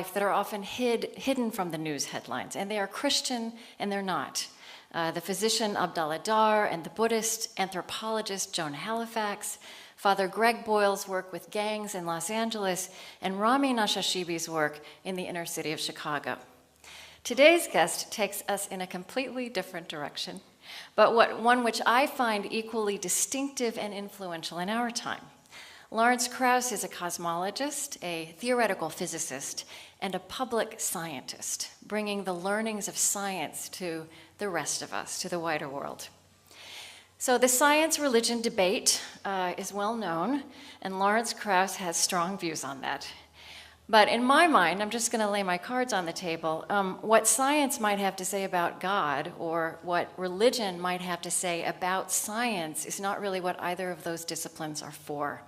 that are often hidden from the news headlines, and they are Christian and they're not. The physician Abdallah Dar and the Buddhist anthropologist Joan Halifax, Father Greg Boyle's work with gangs in Los Angeles, and Rami Nashashibi's work in the inner city of Chicago. Today's guest takes us in a completely different direction, but one which I find equally distinctive and influential in our time. Lawrence Krauss is a cosmologist, a theoretical physicist, and a public scientist, bringing the learnings of science to the rest of us, to the wider world. So the science-religion debate is well known, and Lawrence Krauss has strong views on that. But in my mind, I'm just going to lay my cards on the table. What science might have to say about God, or what religion might have to say about science, is not really what either of those disciplines are for.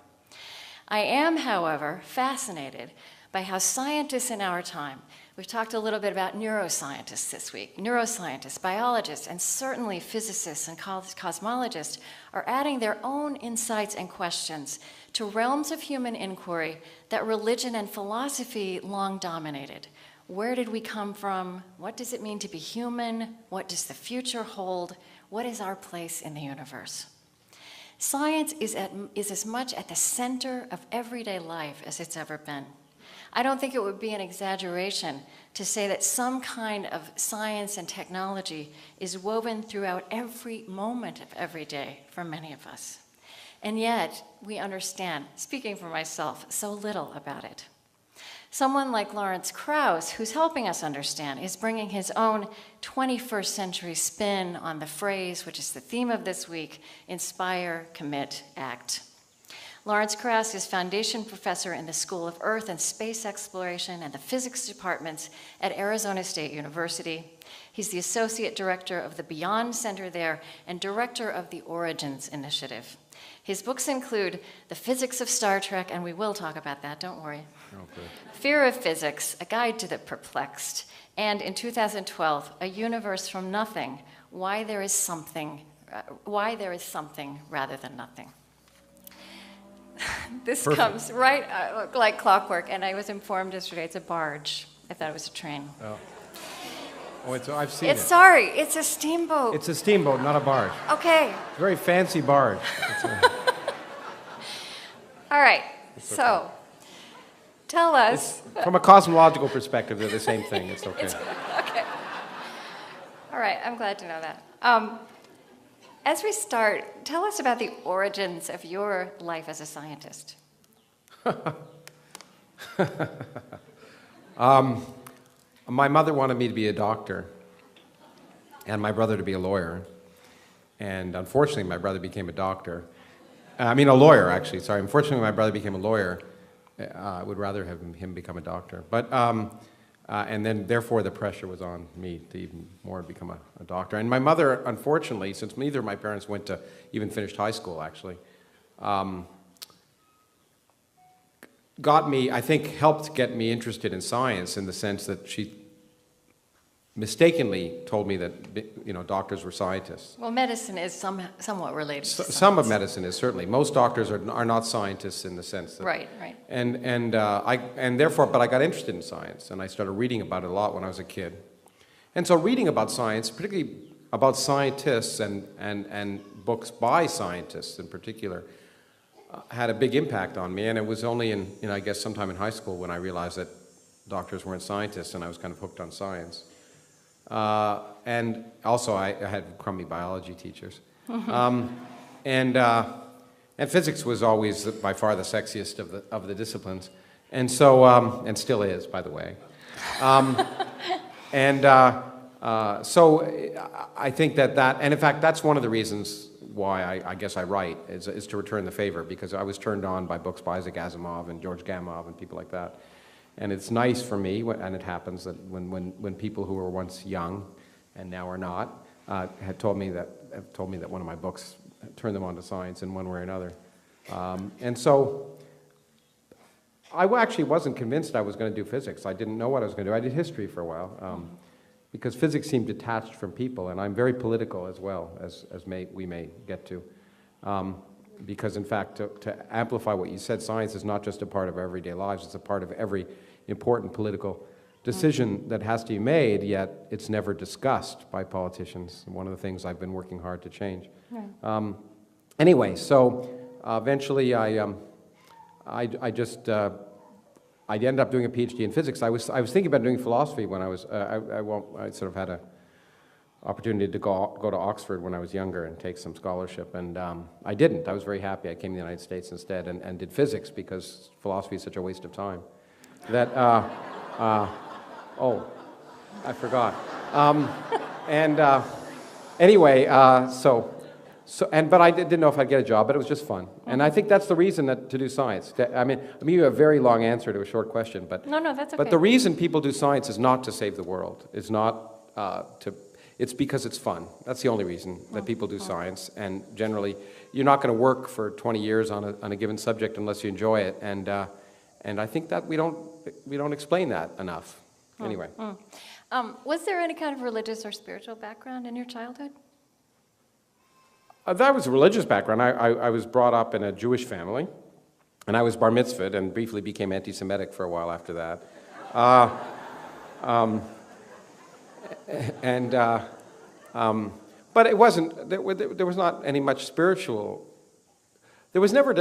I am, however, fascinated by how scientists in our time, we've talked a little bit about neuroscientists this week, neuroscientists, biologists, and certainly physicists and cosmologists are adding their own insights and questions to realms of human inquiry that religion and philosophy long dominated. Where did we come from? What does it mean to be human? What does the future hold? What is our place in the universe? Science is as much at the center of everyday life as it's ever been. I don't think it would be an exaggeration to say that some kind of science and technology is woven throughout every moment of every day for many of us. And yet, we understand, speaking for myself, so little about it. Someone like Lawrence Krauss, who's helping us understand, is bringing his own 21st century spin on the phrase, which is the theme of this week, inspire, commit, act. Lawrence Krauss is foundation professor in the School of Earth and Space Exploration and the Physics departments at Arizona State University. He's the associate director of the Beyond Center there and director of the Origins Initiative. His books include The Physics of Star Trek, and we will talk about that, don't worry. Okay. Fear of Physics, A Guide to the Perplexed, and in 2012, A Universe from Nothing, Why There is Something Rather Than Nothing. This Perfect. Comes right like clockwork, and I was informed yesterday it's a barge. I thought it was a train. Oh, I've seen it. Sorry, it's a steamboat. It's a steamboat, not a barge. Okay. It's a very fancy barge. All right, so tell us. From a cosmological perspective, they're the same thing. It's okay. Okay. All right, I'm glad to know that. As we start, tell us about the origins of your life as a scientist. My mother wanted me to be a doctor, and my brother to be a lawyer. And unfortunately, my brother became a doctor. A lawyer, actually. Sorry. Unfortunately, my brother became a lawyer. I would rather have him become a doctor. But and then, therefore, the pressure was on me to even more become a doctor. And my mother, unfortunately, since neither of my parents went to even finished high school, actually, helped get me interested in science in the sense that she mistakenly told me that, doctors were scientists. Well, medicine is somewhat related to science. Some of medicine is, certainly. Most doctors are not scientists in the sense that... Right. And therefore, but I got interested in science, and I started reading about it a lot when I was a kid. And so reading about science, particularly about scientists and books by scientists in particular, had a big impact on me. And it was only in, I guess sometime in high school when I realized that doctors weren't scientists, and I was kind of hooked on science. And also I had crummy biology teachers. And physics was always by far the sexiest of the disciplines. And so, and still is, by the way. So I think that, and in fact, that's one of the reasons why I guess I write, is to return the favor, because I was turned on by books by Isaac Asimov and George Gamow and people like that. And it's nice for me, and it happens that when people who were once young and now are not, have told me that one of my books turned them on to science in one way or another. And so I actually wasn't convinced I was going to do physics. I didn't know what I was going to do. I did history for a while, because physics seemed detached from people, and I'm very political as well, as we may get to. Because in fact, to amplify what you said, science is not just a part of our everyday lives, it's a part of every important political decision that has to be made, yet it's never discussed by politicians. One of the things I've been working hard to change. Right. Anyway, so eventually I ended up doing a PhD in physics. I was thinking about doing philosophy when I was, I sort of had a opportunity to go to Oxford when I was younger and take some scholarship, and I didn't. I was very happy. I came to the United States instead and did physics because philosophy is such a waste of time. That, oh, I forgot. Anyway, but I didn't know if I'd get a job, but it was just fun. And I think that's the reason to do science. I mean, you have a very long answer to a short question, but No, that's okay. But the reason people do science is not to save the world. It's not it's because it's fun. That's the only reason that people do science. And generally, you're not going to work for 20 years on a given subject unless you enjoy it. And I think that we don't explain that enough. Anyway. Was there any kind of religious or spiritual background in your childhood? That was a religious background. I was brought up in a Jewish family, and I was bar mitzvahed and briefly became anti-Semitic for a while after that. But it wasn't. There was not any much spiritual. There was never.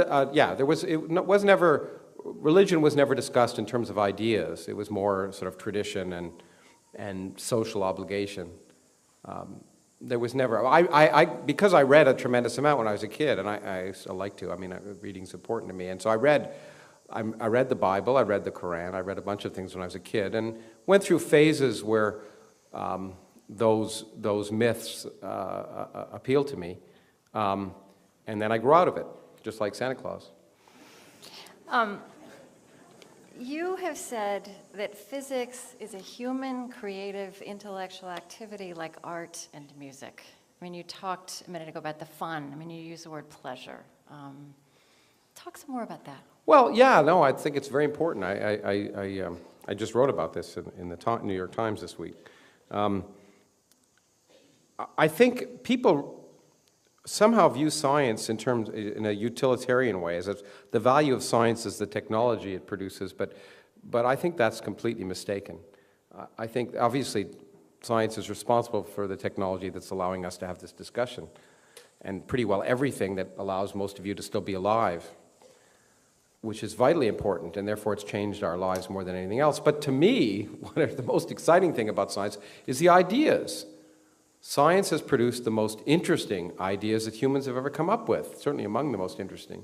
Religion was never discussed in terms of ideas. It was more sort of tradition and social obligation. There was never, because I read a tremendous amount when I was a kid, and I still like to. I mean, reading's important to me, and so I read the Bible, I read the Quran, I read a bunch of things when I was a kid, and went through phases where those myths appealed to me, and then I grew out of it, just like Santa Claus. You have said that physics is a human, creative, intellectual activity like art and music. I mean, you talked a minute ago about the fun. I mean, you used the word pleasure. Talk some more about that. Well, yeah, no, I think it's very important. I just wrote about this in the New York Times this week. I think people somehow view science in a utilitarian way, as if the value of science is the technology it produces, but I think that's completely mistaken. I think, obviously, science is responsible for the technology that's allowing us to have this discussion, and pretty well everything that allows most of you to still be alive, which is vitally important, and therefore it's changed our lives more than anything else. But to me, the most exciting thing about science is the ideas. Science has produced the most interesting ideas that humans have ever come up with, certainly among the most interesting.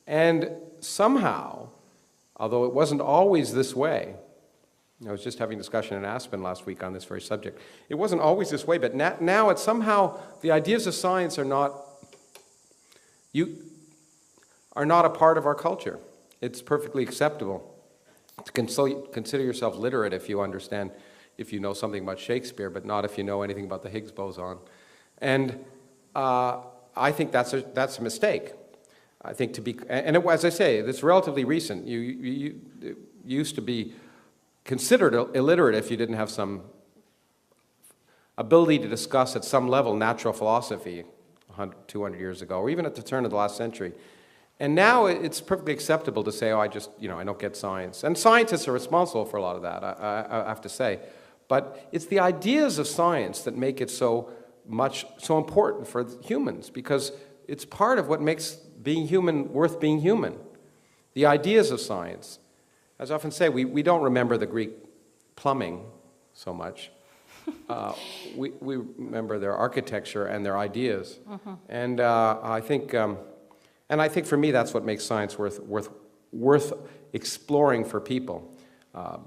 And somehow, although it wasn't always this way, I was just having a discussion in Aspen last week on this very subject, it wasn't always this way, but now it's somehow, the ideas of science are not a part of our culture. It's perfectly acceptable to consider yourself literate if you know something about Shakespeare, but not if you know anything about the Higgs boson. And I think that's a mistake. I think as I say, it's relatively recent. You used to be considered illiterate if you didn't have some ability to discuss at some level natural philosophy 200 years ago, or even at the turn of the last century. And now it's perfectly acceptable to say, oh, I don't get science. And scientists are responsible for a lot of that, I have to say. But it's the ideas of science that make it so important for humans, because it's part of what makes being human worth being human. The ideas of science. As I often say, we don't remember the Greek plumbing so much. We remember their architecture and their ideas. Mm-hmm. And I think for me that's what makes science worth exploring for people.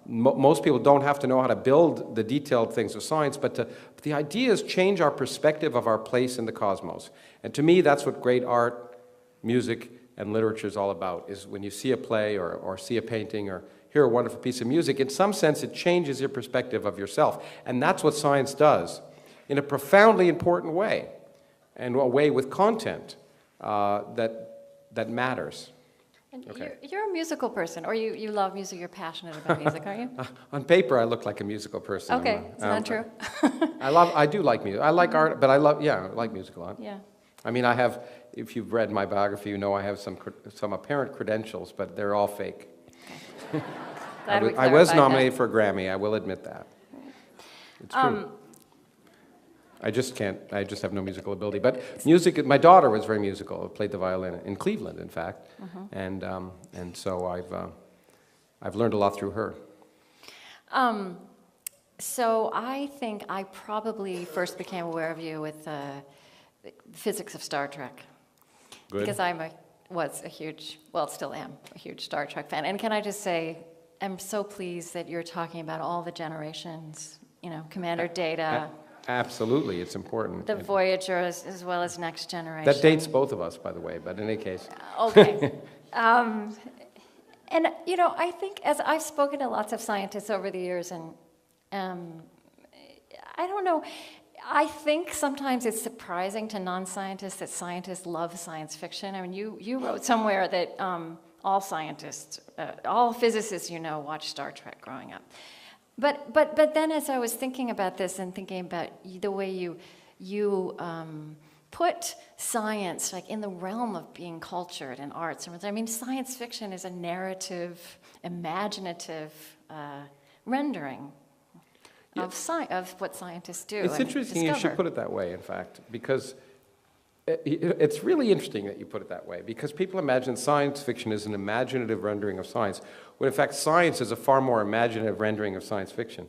Most people don't have to know how to build the detailed things of science, but the ideas change our perspective of our place in the cosmos. And to me, that's what great art, music, and literature is all about, is when you see a play or see a painting or hear a wonderful piece of music, in some sense it changes your perspective of yourself. And that's what science does in a profoundly important way, and a way with content that matters. And okay. You're a musical person, or you love music, you're passionate about music, aren't you? On paper, I look like a musical person. Okay, is that true? I do like music. I like art, but I like music a lot. Yeah. I mean, if you've read my biography, you know I have some apparent credentials, but they're all fake. Glad we I was clarified nominated that. for a Grammy, I will admit that. It's true. I just have no musical ability. But music, my daughter was very musical, played the violin in Cleveland, in fact. And so I've learned a lot through her. So I think I probably first became aware of you with the physics of Star Trek. Good. Because was a huge, well, still am, a huge Star Trek fan. And can I just say, I'm so pleased that you're talking about all the generations, Commander Data, Absolutely, it's important. the Voyager, as well as Next Generation. That dates both of us, by the way, but in any case. Okay. And, I think as I've spoken to lots of scientists over the years, and I don't know, I think sometimes it's surprising to non-scientists that scientists love science fiction. I mean, you wrote somewhere that all scientists, all physicists watched Star Trek growing up. But then as I was thinking about this and thinking about the way you put science like in the realm of being cultured and arts, I mean, science fiction is a narrative, imaginative rendering of what scientists do. It's interesting you should put it that way, in fact, because it's really interesting that you put it that way, because people imagine science fiction is an imaginative rendering of science, when in fact science is a far more imaginative rendering of science fiction.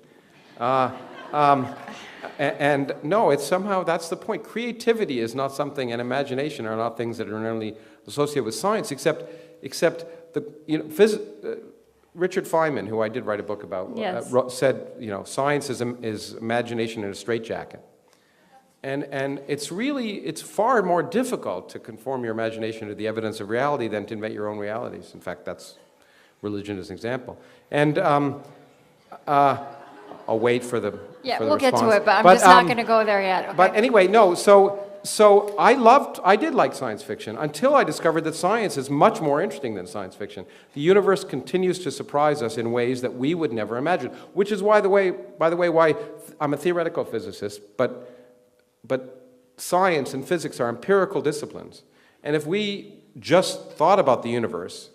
And no, it's somehow, that's the point. Creativity is not something, and imagination are not things that are normally associated with science, except Richard Feynman, who I did write a book about, yes. said, science is imagination in a straitjacket. And it's far more difficult to conform your imagination to the evidence of reality than to invent your own realities. In fact, that's religion as an example. And I'll wait for the we'll response. get to it, but I'm just not going to go there yet. Okay? But anyway, no. So I did like science fiction until I discovered that science is much more interesting than science fiction. The universe continues to surprise us in ways that we would never imagine, which is by the way, why I'm a theoretical physicist, but science and physics are empirical disciplines. And if we just thought about the universe,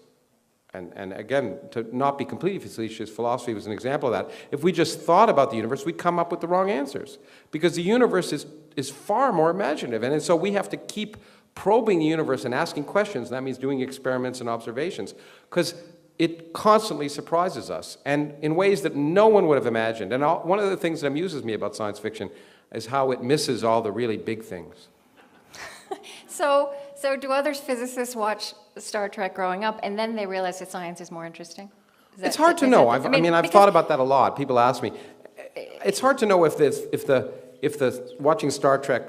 and again, to not be completely facetious, philosophy was an example of that. If we just thought about the universe, we'd come up with the wrong answers. Because the universe is far more imaginative. And so we have to keep probing the universe and asking questions. And that means doing experiments and observations. Because it constantly surprises us, and in ways that no one would have imagined. And one of the things that amuses me about science fiction is how it misses all the really big things. So do other physicists watch Star Trek growing up, and then they realize that science is more interesting? It's hard to know. I've thought about that a lot. People ask me. It's hard to know if the watching Star Trek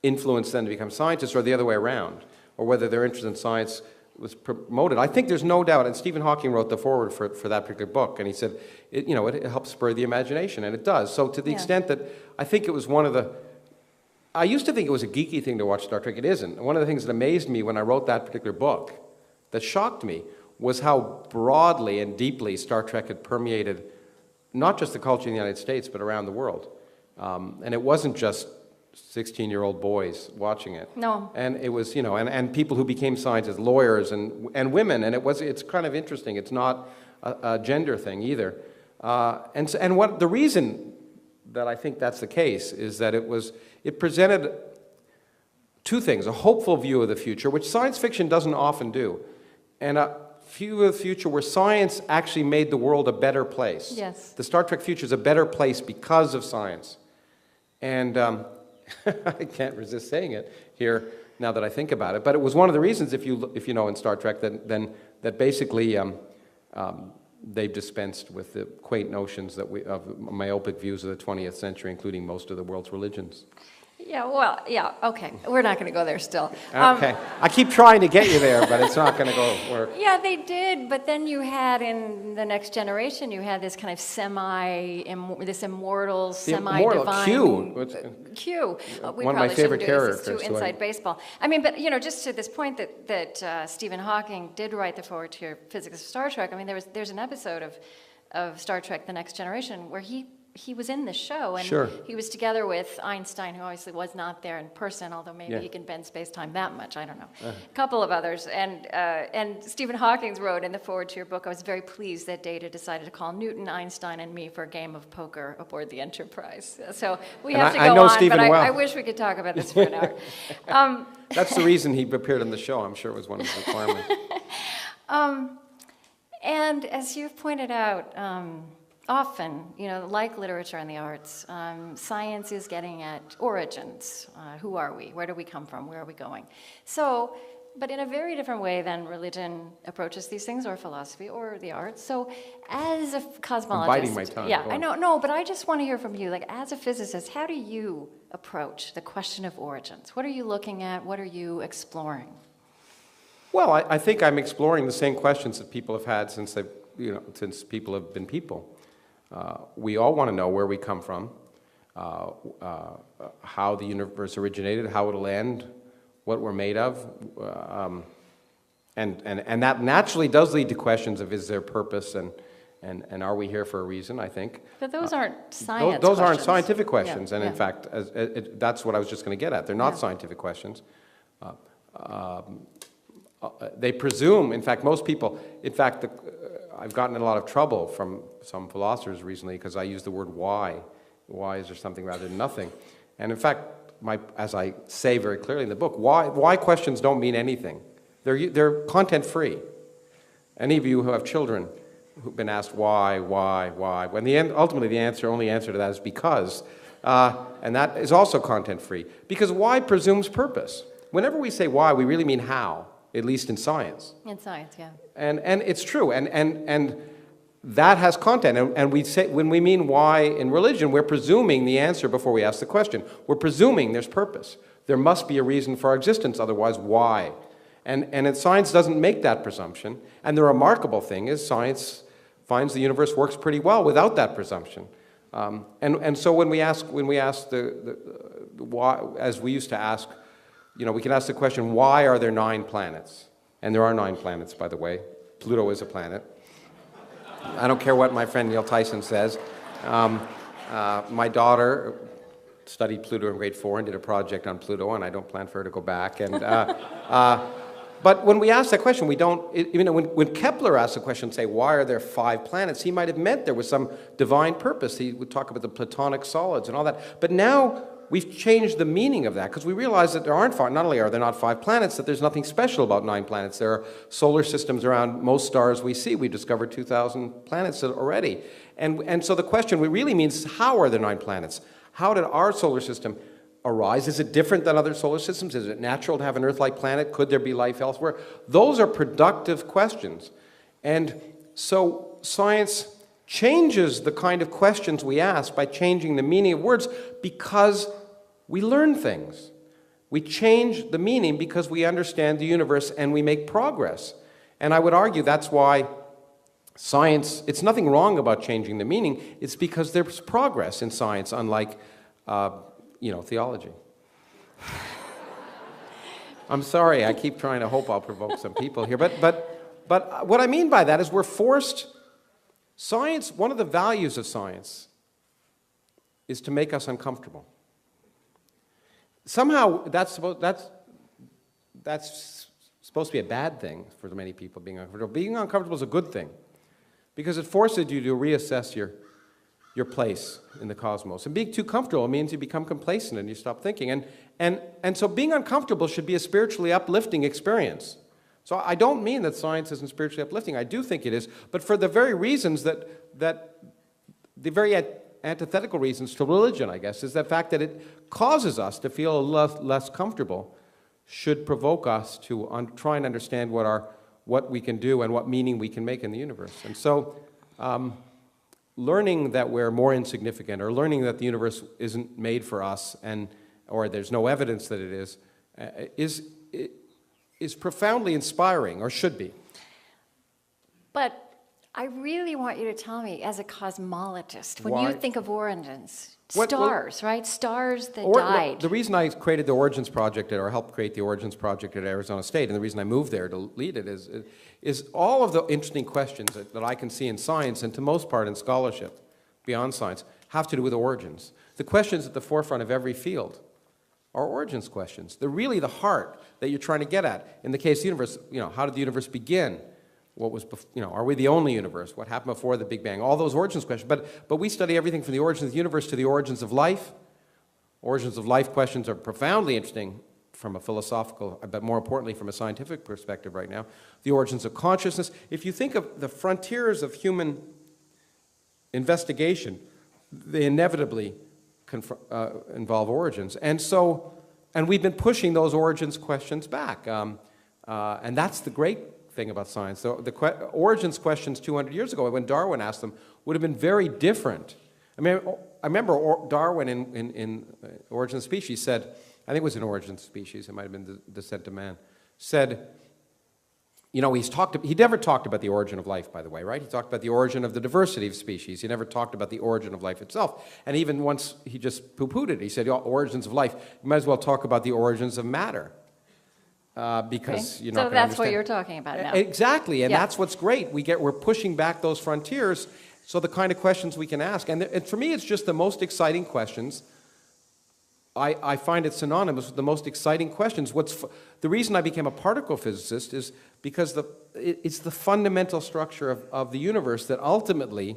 influenced them to become scientists, or the other way around, or whether their interest in science was promoted. I think there's no doubt, and Stephen Hawking wrote the foreword for that particular book, and he said, it helps spur the imagination, and it does. So to the extent that I think it was I used to think it was a geeky thing to watch Star Trek. It isn't. One of the things that amazed me when I wrote that particular book, that shocked me, was how broadly and deeply Star Trek had permeated not just the culture in the United States, but around the world. And it wasn't just 16-year-old boys watching it. No. And it was, and people who became scientists, lawyers and women, and it's kind of interesting. It's not a gender thing either. And what the reason that I think that's the case is that it presented two things: a hopeful view of the future, which science fiction doesn't often do, and a view of the future where science actually made the world a better place. Yes. The Star Trek future is a better place because of science. And I can't resist saying it here now that I think about it, but it was one of the reasons, if you know in Star Trek, that basically they've dispensed with the quaint notions of myopic views of the 20th century, including most of the world's religions. Okay. We're not going to go there still. Okay. I keep trying to get you there, but it's not going to work. Yeah, they did, but then you had in the Next Generation, you had this kind of this immortal, semi-divine... Q. We one of my favorite characters. This is too inside baseball. I mean, but just to this point that Stephen Hawking did write the foreword to your Physics of Star Trek. I mean, there's an episode of Star Trek: The Next Generation where he he was in the show, and Sure. he was together with Einstein, who obviously was not there in person, although maybe Yeah. he can bend space-time that much, I don't know. A couple of others, and Stephen Hawking wrote in the foreword to your book, I was very pleased that Data decided to call Newton, Einstein, and me for a game of poker aboard the Enterprise. So we And have to I go know on, Stephen but well. I wish we could talk about this for an hour. That's the reason he appeared on the show. I'm sure it was one of his requirements. And as you've pointed out, often, like literature and the arts, science is getting at origins. Who are we? Where do we come from? Where are we going? So, but in a very different way than religion approaches these things, or philosophy, or the arts. So, as a cosmologist, I'm biting my tongue. yeah, I know, no, but I just want to hear from you. Like, as a physicist, how do you approach the question of origins? What are you looking at? What are you exploring? Well, I think I'm exploring the same questions that people have had since since people have been people. We all want to know where we come from, how the universe originated, how it'll end, what we're made of, and that naturally does lead to questions of is there purpose and are we here for a reason, I think. But those aren't science Those aren't questions. scientific questions, Yeah, and yeah. in fact, that's what I was just going to get at. They're not Yeah. scientific questions. They presume, in fact, most people, in fact, I've gotten in a lot of trouble from some philosophers recently because I use the word why. Why is there something rather than nothing? And in fact, as I say very clearly in the book, why questions don't mean anything. They're content-free. Any of you who have children who've been asked why, when ultimately the only answer to that is because, and that is also content-free. Because why presumes purpose. Whenever we say why, we really mean how. At least in science. In science, yeah. And it's true, and that has content. And we say, when we mean why in religion, we're presuming the answer before we ask the question. We're presuming there's purpose. There must be a reason for our existence, otherwise why? And science doesn't make that presumption. And the remarkable thing is science finds the universe works pretty well without that presumption. And so when we ask the why, as we used to ask, we can ask the question, why are there 9 planets? And there are 9 planets, by the way. Pluto is a planet. I don't care what my friend Neil Tyson says. My daughter studied Pluto in grade 4 and did a project on Pluto, and I don't plan for her to go back. And but when we ask that question, we don't, when Kepler asked the question, say, why are there 5 planets, he might have meant there was some divine purpose. He would talk about the Platonic solids and all that. But now, we've changed the meaning of that because we realize that there aren't 5, not only are there not 5 planets, that there's nothing special about 9 planets. There are solar systems around most stars we see. We've discovered 2,000 planets already. And so the question really means, how are there 9 planets? How did our solar system arise? Is it different than other solar systems? Is it natural to have an Earth-like planet? Could there be life elsewhere? Those are productive questions. And so science changes the kind of questions we ask by changing the meaning of words because we learn things. We change the meaning because we understand the universe and we make progress. And I would argue that's why science, it's nothing wrong about changing the meaning, it's because there's progress in science, unlike, theology. I'm sorry, I keep trying to hope I'll provoke some people here, but what I mean by that is we're forced, science, one of the values of science is to make us uncomfortable. Somehow, that's supposed to be a bad thing for many people, being uncomfortable. Being uncomfortable is a good thing because it forces you to reassess your place in the cosmos. And being too comfortable means you become complacent and you stop thinking. And so being uncomfortable should be a spiritually uplifting experience. So I don't mean that science isn't spiritually uplifting. I do think it is, but for the very reasons the very antithetical reasons to religion, I guess, is the fact that it causes us to feel less comfortable should provoke us to try and understand what we can do and what meaning we can make in the universe. And so learning that we're more insignificant or learning that the universe isn't made for us or there's no evidence that it is profoundly inspiring, or should be. But I really want you to tell me, as a cosmologist, when Why? you think of origins, What- stars, right? Stars that died. The reason I created the Origins Project, or helped create the Origins Project at Arizona State, and the reason I moved there to lead it is all of the interesting questions that I can see in science, and to most part in scholarship, beyond science, have to do with origins. The questions at the forefront of every field are origins questions. They're really the heart that you're trying to get at. In the case of the universe, how did the universe begin? What was, are we the only universe? What happened before the Big Bang? All those origins questions. But we study everything from the origins of the universe to the origins of life. Origins of life questions are profoundly interesting from a philosophical, but more importantly from a scientific perspective right now. The origins of consciousness. If you think of the frontiers of human investigation, they inevitably involve origins. And we've been pushing those origins questions back. And that's the great thing about science. The origins questions 200 years ago, when Darwin asked them, would have been very different. I remember Darwin in Origin of Species said, I think it was in Origin of Species, it might have been the Descent of Man, said, he never talked about the origin of life, by the way, right? He talked about the origin of the diversity of species. He never talked about the origin of life itself. And even once he just poo-pooed it. He said, origins of life, you might as well talk about the origins of matter. Because you're not going to understand. So that's what you're talking about now. Exactly, and that's what's great. We're pushing back those frontiers, so the kind of questions we can ask. And for me, it's just the most exciting questions. I find it synonymous with the most exciting questions. The reason I became a particle physicist is because it's the fundamental structure of the universe that ultimately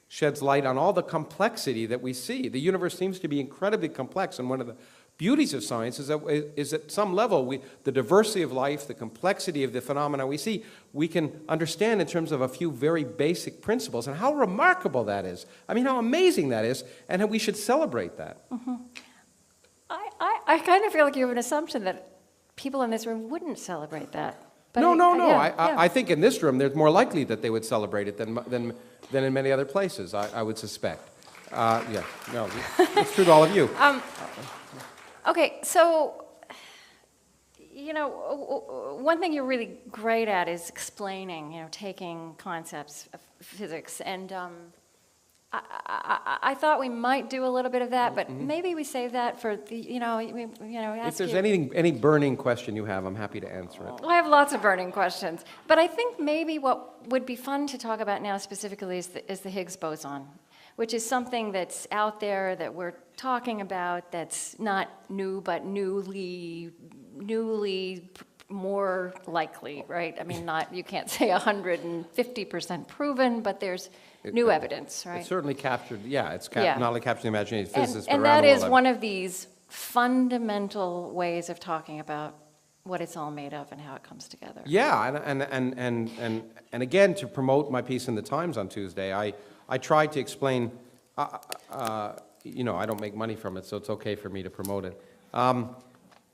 sheds light on all the complexity that we see. The universe seems to be incredibly complex, and one of the beauties of science is at some level, the diversity of life, the complexity of the phenomena we see, we can understand in terms of a few very basic principles, and how remarkable that is. I mean, how amazing that is, and how we should celebrate that. Mm-hmm. I kind of feel like you have an assumption that people in this room wouldn't celebrate that. But No. I think in this room, there's more likely that they would celebrate it than in many other places, I would suspect. It's true to all of you. Okay, so, one thing you're really great at is explaining, taking concepts of physics. And I thought we might do a little bit of that, but maybe we save that for the, If there's any burning question you have, I'm happy to answer it. Well, I have lots of burning questions. But I think maybe what would be fun to talk about now specifically is the Higgs boson, which is something that's out there that we're talking about that's not new, but newly more likely, right? I mean, you can't say 150% proven, but there's new evidence, right? It's certainly captured, not only captured the imagination of physicists, but and around that the world. is one of these fundamental ways of talking about what it's all made of and how it comes together. Yeah, and again, to promote my piece in the Times on Tuesday, I tried to explain, I don't make money from it, so it's okay for me to promote it.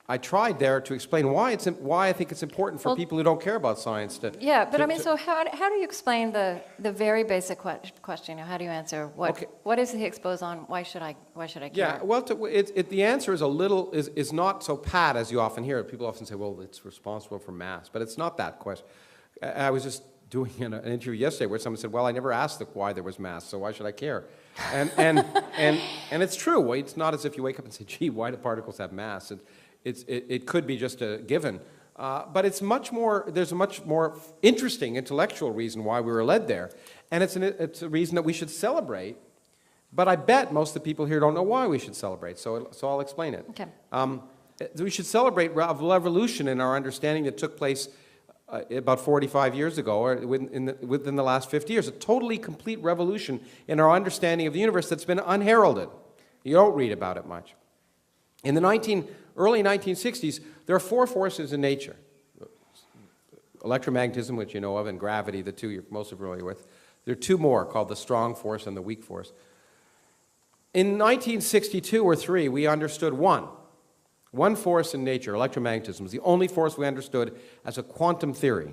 I tried there to explain why I think it's important for people who don't care about science to... Yeah, but so how do you explain the very basic question? How do you answer what is the Higgs boson? Why should I care? Yeah, well, the answer is not so pat as you often hear. People often say, well, it's responsible for mass, but it's not that question. I was just doing an interview yesterday where someone said, well, I never asked why there was mass, so why should I care? And it's true. It's not as if you wake up and say, gee, why do particles have mass? It could be just a given. But there's a much more interesting intellectual reason why we were led there. And it's a reason that we should celebrate. But I bet most of the people here don't know why we should celebrate, so I'll explain it. Okay. We should celebrate a revolution in our understanding that took place about 45 years ago, or within the last 50 years, a totally complete revolution in our understanding of the universe that's been unheralded. You don't read about it much. In the early 1960s, there are 4 forces in nature. Electromagnetism, which you know of, and gravity, the two you're most familiar with. There are 2 more called the strong force and the weak force. In 1962 or 3, we understood one force in nature, electromagnetism, was the only force we understood as a quantum theory.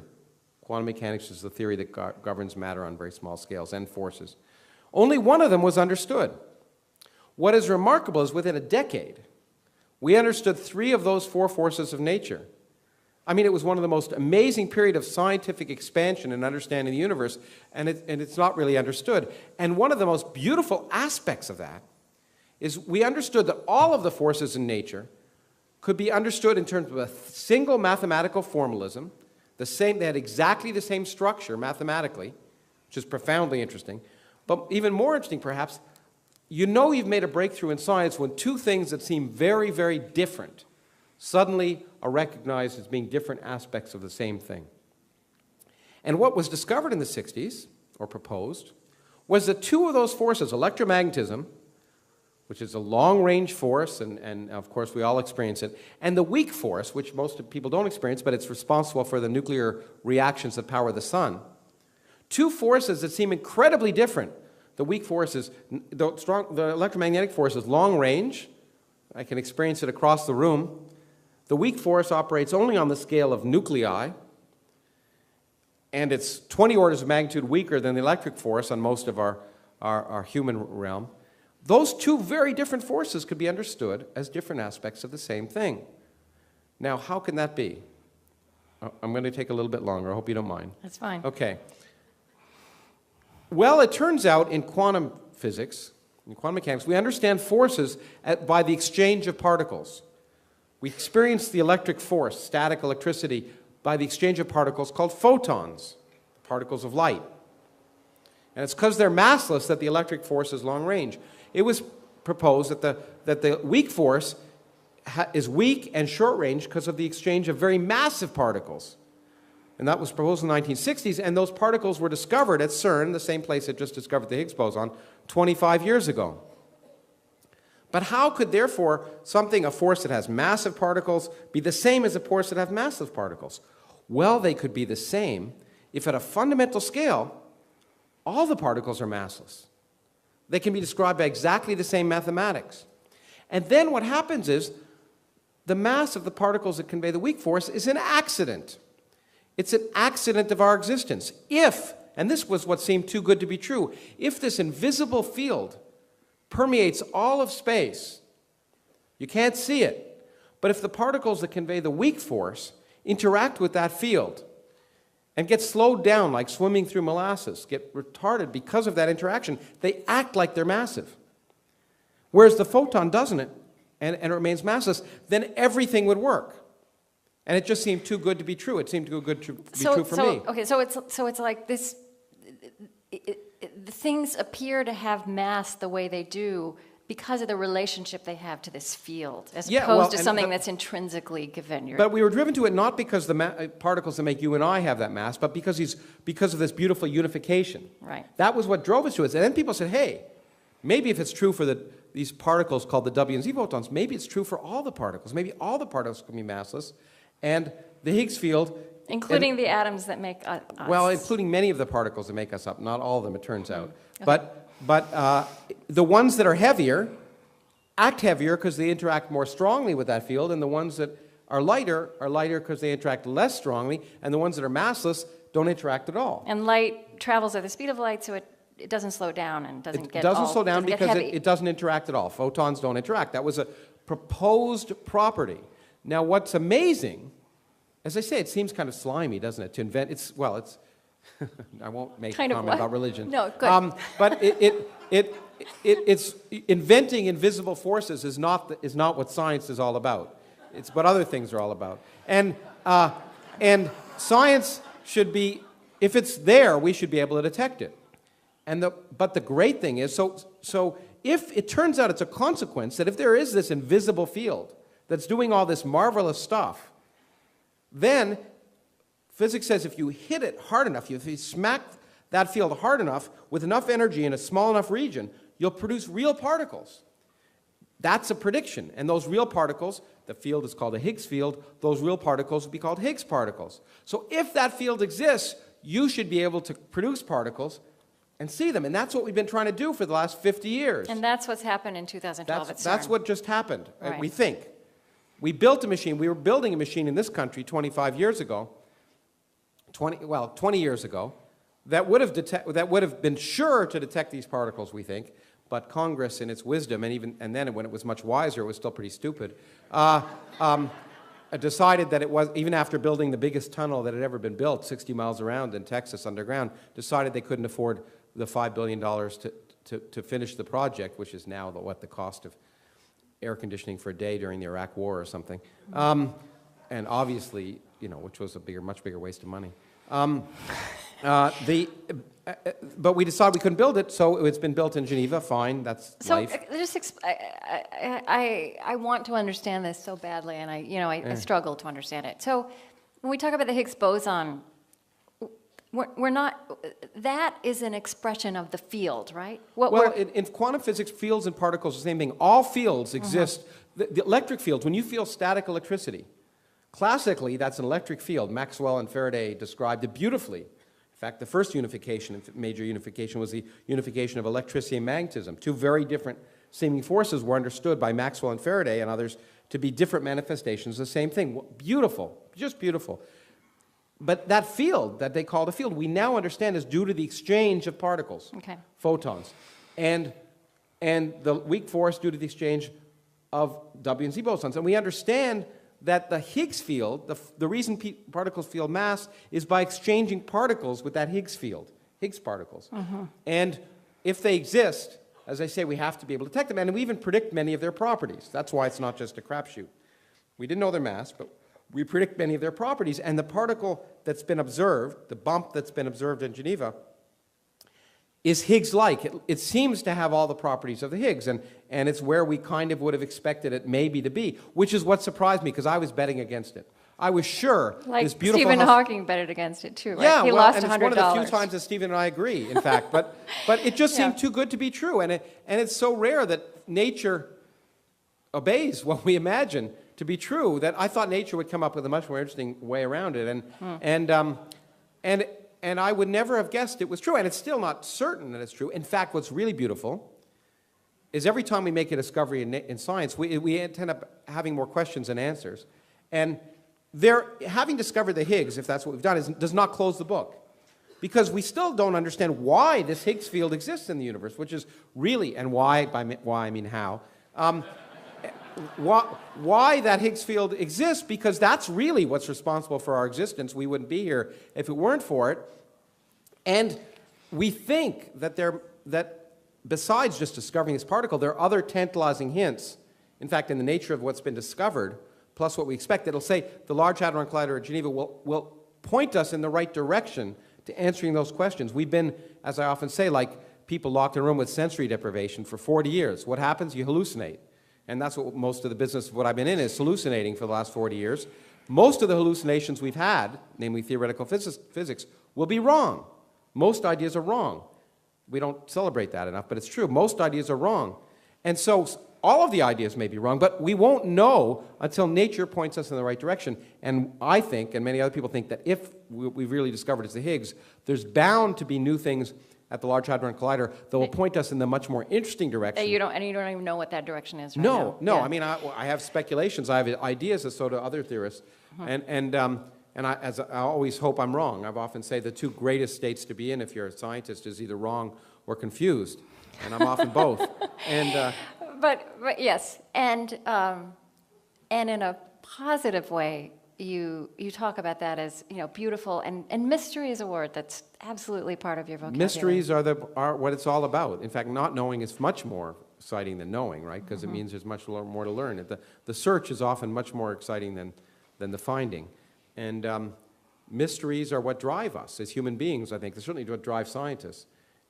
Quantum mechanics is the theory that governs matter on very small scales and forces. Only one of them was understood. What is remarkable is within a decade, we understood 3 of those 4 forces of nature. I mean, it was one of the most amazing period of scientific expansion and understanding the universe, and it's not really understood. And one of the most beautiful aspects of that is we understood that all of the forces in nature could be understood in terms of a single mathematical formalism. They had exactly the same structure mathematically, which is profoundly interesting. But even more interesting, perhaps, you know you've made a breakthrough in science when two things that seem very, very different suddenly are recognized as being different aspects of the same thing. And what was discovered in the 60s, or proposed, was that two of those forces, electromagnetism, which is a long-range force, and of course we all experience it, and the weak force, which most people don't experience, but it's responsible for the nuclear reactions that power the sun. Two forces that seem incredibly different. The weak force is, the electromagnetic force is long-range. I can experience it across the room. The weak force operates only on the scale of nuclei, and it's 20 orders of magnitude weaker than the electric force on most of our human realm. Those two very different forces could be understood as different aspects of the same thing. Now, how can that be? I'm going to take a little bit longer. I hope you don't mind. That's fine. Okay. Well, it turns out in quantum physics, in quantum mechanics, we understand forces by the exchange of particles. We experience the electric force, static electricity, by the exchange of particles called photons, particles of light. And it's because they're massless that the electric force is long range. It was proposed that the weak force is weak and short range because of the exchange of very massive particles. And that was proposed in the 1960s, and those particles were discovered at CERN, the same place that just discovered the Higgs boson, 25 years ago. But how could, therefore, a force that has massive particles, be the same as a force that has massive particles? Well, they could be the same if at a fundamental scale, all the particles are massless. They can be described by exactly the same mathematics. And then what happens is the mass of the particles that convey the weak force is an accident. It's an accident of our existence. If, and this was what seemed too good to be true, if this invisible field permeates all of space, you can't see it, but if the particles that convey the weak force interact with that field and get slowed down like swimming through molasses, get retarded because of that interaction, they act like they're massive. Whereas the photon doesn't, and it remains massless, then everything would work. And it just seemed too good to be true. It seemed too good to be true for me. Okay, so it's like this, the things appear to have mass the way they do because of the relationship they have to this field, as opposed to something that's intrinsically given. But we were driven to it not because the particles that make you and I have that mass, but because of this beautiful unification. Right. That was what drove us to it. And then people said, hey, maybe if it's true for these particles called the W and Z photons, maybe it's true for all the particles. Maybe all the particles can be massless. And the Higgs field... Including the atoms that make us. Well, including many of the particles that make us up. Not all of them, it turns out. Okay. But the ones that are heavier act heavier because they interact more strongly with that field, and the ones that are lighter because they interact less strongly, and the ones that are massless don't interact at all. And light travels at the speed of light, so it doesn't slow down and doesn't get It doesn't slow down because it doesn't interact at all. Photons don't interact. That was a proposed property. Now, what's amazing, as I say, it seems kind of slimy, doesn't it, to invent, it's I won't make a comment about religion. No, good. But it's inventing invisible forces is not what science is all about. It's what other things are all about. And science should be, if it's there, we should be able to detect it. But the great thing is, so if it turns out it's a consequence that if there is this invisible field that's doing all this marvelous stuff, then physics says if you hit it hard enough, if you smack that field hard enough with enough energy in a small enough region, you'll produce real particles. That's a prediction. And those real particles, the field is called a Higgs field, those real particles will be called Higgs particles. So if that field exists, you should be able to produce particles and see them. And that's what we've been trying to do for the last 50 years. And that's what's happened in 2012 at CERN. That's what just happened, right. We think. We built a machine. We were building a machine in this country 25 years ago, 20 years ago, that would have been sure to detect these particles, we think, but Congress, in its wisdom, and then when it was much wiser, it was still pretty stupid, decided that it was, even after building the biggest tunnel that had ever been built, 60 miles around in Texas underground, decided they couldn't afford the $5 billion to finish the project, which is now the cost of air conditioning for a day during the Iraq War or something. And obviously, which was a much bigger waste of money. But we decided we couldn't build it, so it's been built in Geneva. Fine, that's So life. I want to understand this so badly, and I struggle to understand it. So when we talk about the Higgs boson, we're not. That is an expression of the field, right? In quantum physics, fields and particles are the same thing. All fields exist. The electric fields, when you feel static electricity, classically that's an electric field. Maxwell and Faraday described it beautifully. In fact, the first major unification was the unification of electricity and magnetism. Two very different seeming forces were understood by Maxwell and Faraday and others to be different manifestations of the same thing. Beautiful, just beautiful. But that field that they called a field, we now understand is due to the exchange of particles, photons, and the weak force due to the exchange of W and Z bosons. And we understand that the Higgs field, the reason particles feel mass is by exchanging particles with that Higgs field, Higgs particles. And if they exist, as I say, we have to be able to detect them, and we even predict many of their properties. That's why it's not just a crapshoot. We didn't know their mass, but we predict many of their properties, and the particle that's been observed, the bump that's been observed in Geneva, is Higgs-like. It seems to have all the properties of the Higgs, and it's where we kind of would have expected it maybe to be, which is what surprised me, because I was betting against it. I was sure this beautiful... Stephen Hawking betted against it too, right? Yeah, he lost $100. And it's one of the few times that Stephen and I agree, in fact. But it just seemed too good to be true, and it's so rare that nature obeys what we imagine to be true that I thought nature would come up with a much more interesting way around it, and I would never have guessed it was true, and it's still not certain that it's true. In fact, what's really beautiful is every time we make a discovery in science, we end up having more questions than answers. And having discovered the Higgs, if that's what we've done, does not close the book. Because we still don't understand why this Higgs field exists in the universe, which is really, and why, I mean how, why that Higgs field exists, because that's really what's responsible for our existence. We wouldn't be here if it weren't for it. And we think that besides just discovering this particle, there are other tantalizing hints. In fact, in the nature of what's been discovered, plus what we expect, it'll say the Large Hadron Collider at Geneva will point us in the right direction to answering those questions. We've been, as I often say, like people locked in a room with sensory deprivation for 40 years. What happens? You hallucinate. And that's what most of the business of what I've been in is, hallucinating for the last 40 years. Most of the hallucinations we've had, namely theoretical physics, will be wrong. Most ideas are wrong. We don't celebrate that enough, but it's true. Most ideas are wrong. And so all of the ideas may be wrong, but we won't know until nature points us in the right direction. And I think, and many other people think, that if we've really discovered it's the Higgs, there's bound to be new things at the Large Hadron Collider that will point us in the much more interesting direction. You don't even know what that direction is right now. No. Yeah. I mean, I have speculations. I have ideas, as so do other theorists. And I always hope I'm wrong. I've often say the two greatest states to be in if you're a scientist is either wrong or confused. And I'm often both. And but yes, and in a positive way, you talk about that as beautiful, and mystery is a word that's absolutely part of your vocabulary. Mysteries are what it's all about. In fact, not knowing is much more exciting than knowing, right? Because it means there's much more to learn. The search is often much more exciting than the finding, and mysteries are what drive us as human beings. I think they're certainly what drive scientists,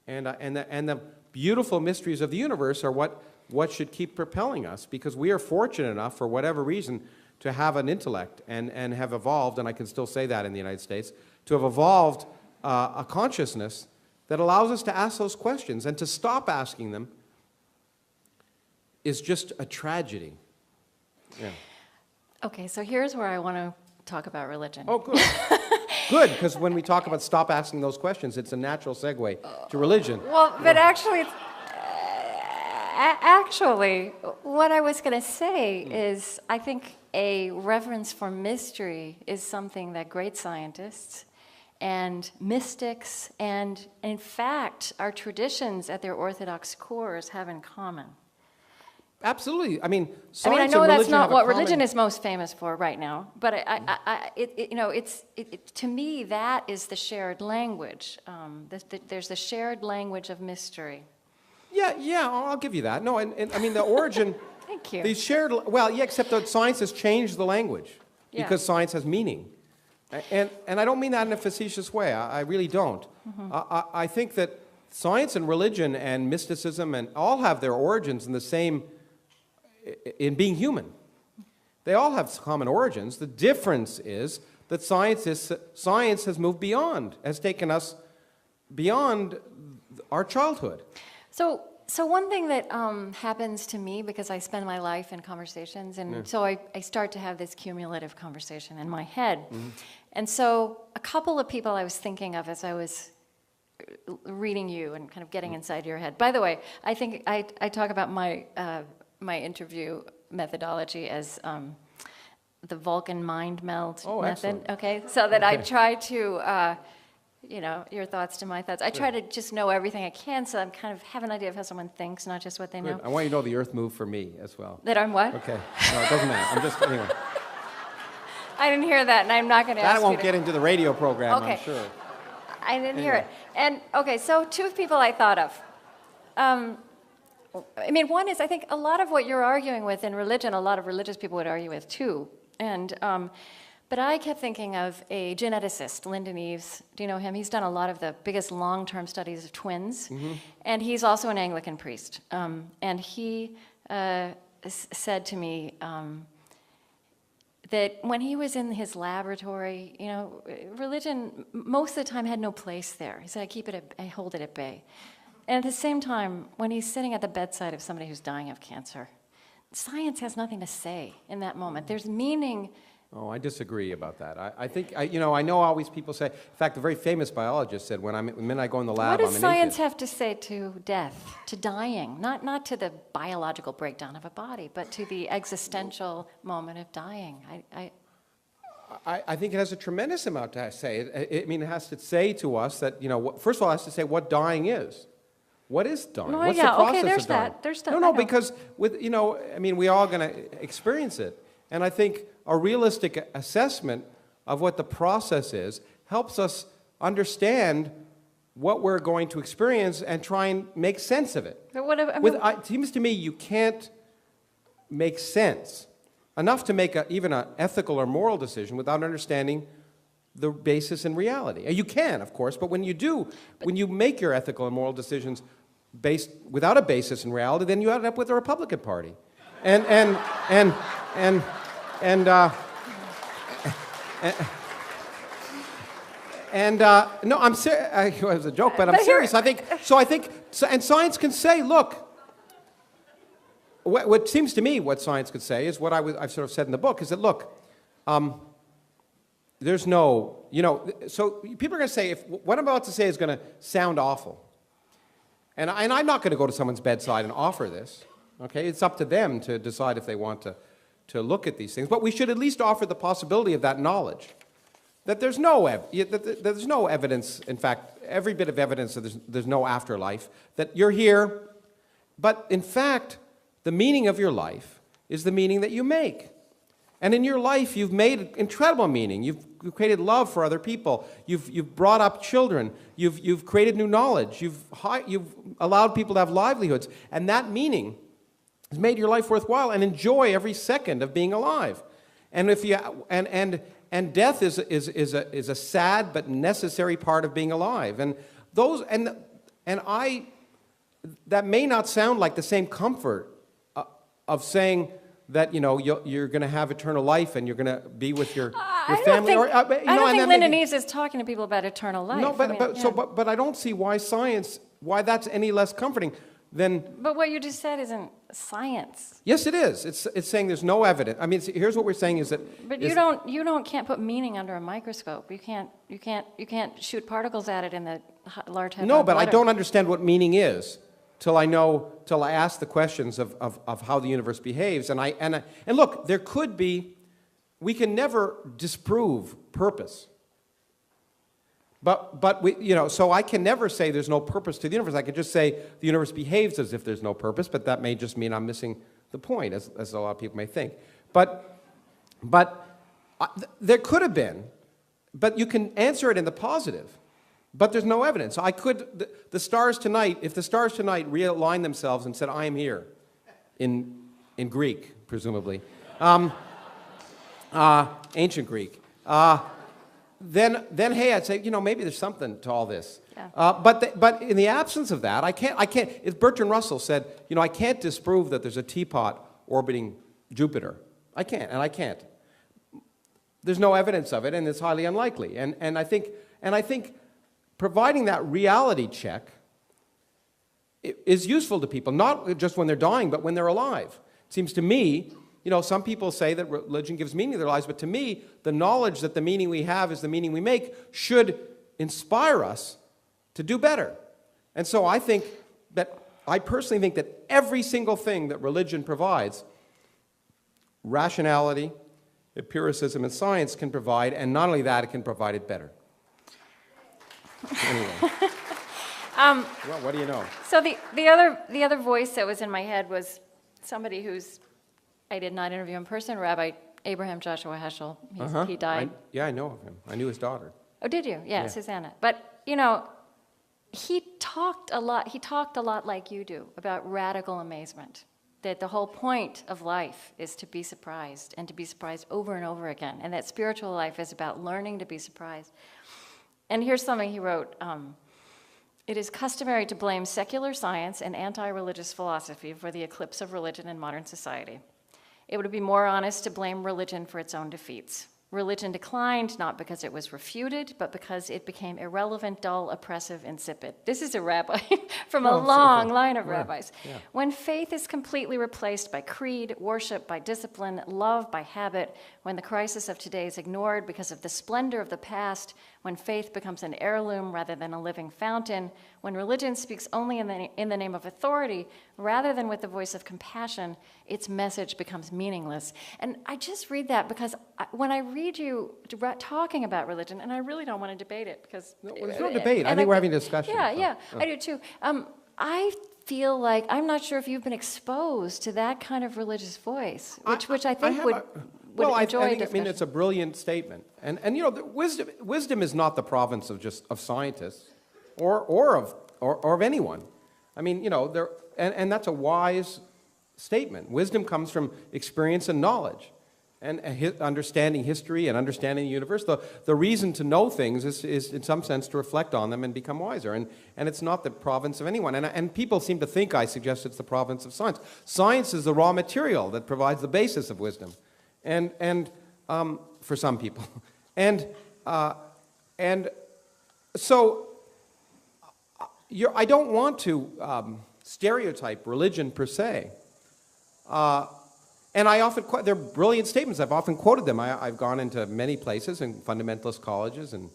and the beautiful mysteries of the universe are what should keep propelling us, because we are fortunate enough, for whatever reason, to have an intellect and have evolved, and I can still say that in the United States, to have evolved a consciousness that allows us to ask those questions, and to stop asking them is just a tragedy. Yeah. Okay, so here's where I want to talk about religion. Oh, good. Good, because when we talk about stop asking those questions, it's a natural segue to religion. Well, but actually, what I was going to say is, I think a reverence for mystery is something that great scientists and mystics and, in fact, our traditions at their orthodox cores have in common. Absolutely. I mean, I know that's not what religion is most famous for right now, but to me, that is the shared language. There's the shared language of mystery. Yeah, I'll give you that. No, and I mean, the origin... Thank you. Except that science has changed the language, because science has meaning. And I don't mean that in a facetious way. I really don't. I think that science and religion and mysticism and all have their origins in the same, in being human. They all have common origins. The difference is that science has moved beyond, has taken us beyond our childhood. So one thing that happens to me, because I spend my life in conversations, and so I start to have this cumulative conversation in my head. And so a couple of people I was thinking of as I was reading you and kind of getting inside your head. By the way, I think I talk about my interview methodology as the Vulcan mind meld method. Excellent. Okay, so that I try to, your thoughts to my thoughts. I try to just know everything I can, so I'm kind of have an idea of how someone thinks, not just what they know. I want you to know the Earth moved for me as well. That I'm what? Okay, no, it doesn't matter. I'm just anyway. I didn't hear that, and I'm not going to ask you. That won't get into the radio program, Okay. I'm sure. I didn't hear it. And, okay, so two people I thought of. One is, I think a lot of what you're arguing with in religion, a lot of religious people would argue with too. And, but I kept thinking of a geneticist, Lyndon Eaves. Do you know him? He's done a lot of the biggest long-term studies of twins. And he's also an Anglican priest. And he said to me, that when he was in his laboratory, religion most of the time had no place there. He said, I hold it at bay. And at the same time, when he's sitting at the bedside of somebody who's dying of cancer, science has nothing to say in that moment. There's meaning. Oh, I disagree about that. I think, I know always people say, in fact, a very famous biologist said, when I go in the lab, What does I'm an science atheist. have to say to death, to dying? Not to the biological breakdown of a body, but to the existential moment of dying. I think it has a tremendous amount to say. It has to say to us that, first of all, it has to say what dying is. What is dying? No, What's yeah, the process okay, there's of dying? that. There's that. No, I know. because we're all going to experience it. And I think a realistic assessment of what the process is helps us understand what we're going to experience and try and make sense of it. But It seems to me you can't make sense enough to make even an ethical or moral decision without understanding the basis in reality. You can, of course, but when you make your ethical and moral decisions without a basis in reality, then you end up with the Republican Party. No, I'm serious. It was a joke, but I'm serious. And science can say, look. What seems to me, what science could say is what I've sort of said in the book is that look, there's no, so people are going to say what I'm about to say is going to sound awful, and I'm not going to go to someone's bedside and offer this. Okay, it's up to them to decide if they want to look at these things. But we should at least offer the possibility of that knowledge. That there's no evidence, in fact, every bit of evidence that there's no afterlife, that you're here, but in fact, the meaning of your life is the meaning that you make. And in your life, you've made incredible meaning. You've created love for other people. You've brought up children. You've created new knowledge. You've allowed people to have livelihoods. And that meaning has made your life worthwhile, and enjoy every second of being alive. And and death is a sad but necessary part of being alive. And that may not sound like the same comfort of saying that you're going to have eternal life and you're going to be with your family. I don't think Lyndon Eaves is talking to people about eternal life. No, but I don't see why that's any less comforting than. But what you just said isn't science. Yes, it is. It's saying there's no evidence. I mean, here's what we're saying is that. But you can't put meaning under a microscope. You can't shoot particles at it in the large hadron. No, but I don't understand what meaning is till I ask the questions of how the universe behaves. And look, we can never disprove purpose. But so I can never say there's no purpose to the universe. I could just say the universe behaves as if there's no purpose, but that may just mean I'm missing the point, as a lot of people may think. But there could have been, but you can answer it in the positive. But there's no evidence. The stars tonight, if the stars tonight realign themselves and said, I am here, in Greek, presumably, ancient Greek, then hey, I'd say, maybe there's something to all this. Yeah. But in the absence of that, I can't. As Bertrand Russell said, I can't disprove that there's a teapot orbiting Jupiter. I can't. There's no evidence of it, and it's highly unlikely. And I think providing that reality check is useful to people, not just when they're dying, but when they're alive. It seems to me, some people say that religion gives meaning to their lives, but to me, the knowledge that the meaning we have is the meaning we make should inspire us to do better. And so I personally think that every single thing that religion provides, rationality, empiricism, and science can provide, and not only that, it can provide it better. Anyway. Well, what do you know? So the other voice that was in my head was somebody I did not interview in person, Rabbi Abraham Joshua Heschel. He died. I know of him. I knew his daughter. Oh, did you? Yeah, Susanna. But, he talked a lot like you do about radical amazement, that the whole point of life is to be surprised, and to be surprised over and over again, and that spiritual life is about learning to be surprised. And here's something he wrote. It is customary to blame secular science and anti-religious philosophy for the eclipse of religion in modern society. It would be more honest to blame religion for its own defeats. Religion declined not because it was refuted, but because it became irrelevant, dull, oppressive, insipid. This is a rabbi from a long line of rabbis. Yeah. When faith is completely replaced by creed, worship by discipline, love by habit, when the crisis of today is ignored because of the splendor of the past, when faith becomes an heirloom rather than a living fountain, when religion speaks only in the name of authority rather than with the voice of compassion, its message becomes meaningless. And I just read that because when I read you talking about religion, and I really don't want to debate it because... No, there's no debate. I think we're having a discussion. Yeah, I do too. I feel like, I'm not sure if you've been exposed to that kind of religious voice, which I think would enjoy discussion. I mean, it's a brilliant statement. And the wisdom is not the province of scientists or of anyone. I mean, and that's a wise statement. Wisdom comes from experience and knowledge, and understanding history and understanding the universe. The reason to know things is in some sense to reflect on them and become wiser. And it's not the province of anyone. And people seem to think I suggest it's the province of science. Science is the raw material that provides the basis of wisdom. And for some people, and so I don't want to stereotype religion per se, and I often they're brilliant statements. I've often quoted them. I've gone into many places in fundamentalist colleges and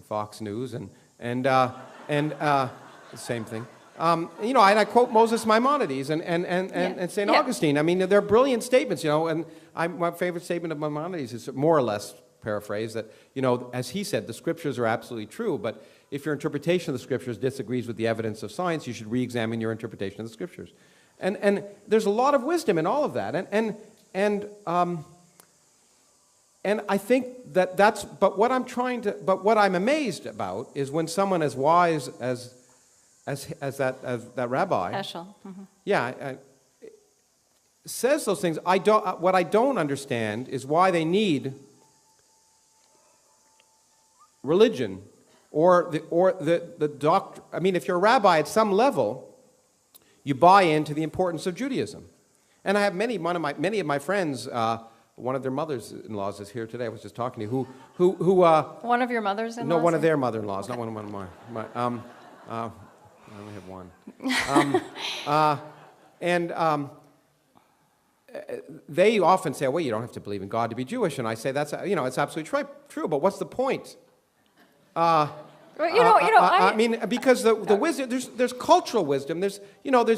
Fox News and the same thing. And I quote Moses Maimonides and St. Augustine. I mean, they're brilliant statements, and my favorite statement of Maimonides is more or less paraphrased that, as he said, the scriptures are absolutely true, but if your interpretation of the scriptures disagrees with the evidence of science, you should re-examine your interpretation of the scriptures. And there's a lot of wisdom in all of that. And I think but what I'm amazed about is when someone as wise as that rabbi, Heschel. Mm-hmm. Says those things. What I don't understand is why they need religion or the doctrine. I mean, if you're a rabbi at some level, you buy into the importance of Judaism. And I have many of my friends. One of their mothers-in-laws is here today. I was just talking to you. Who one of your mothers-in-laws? No, one of their mother-in-laws, not one of my. I only have one. They often say, well, you don't have to believe in God to be Jewish. And I say, it's absolutely true, but what's the point? I mean, because the wisdom, there's cultural wisdom. There's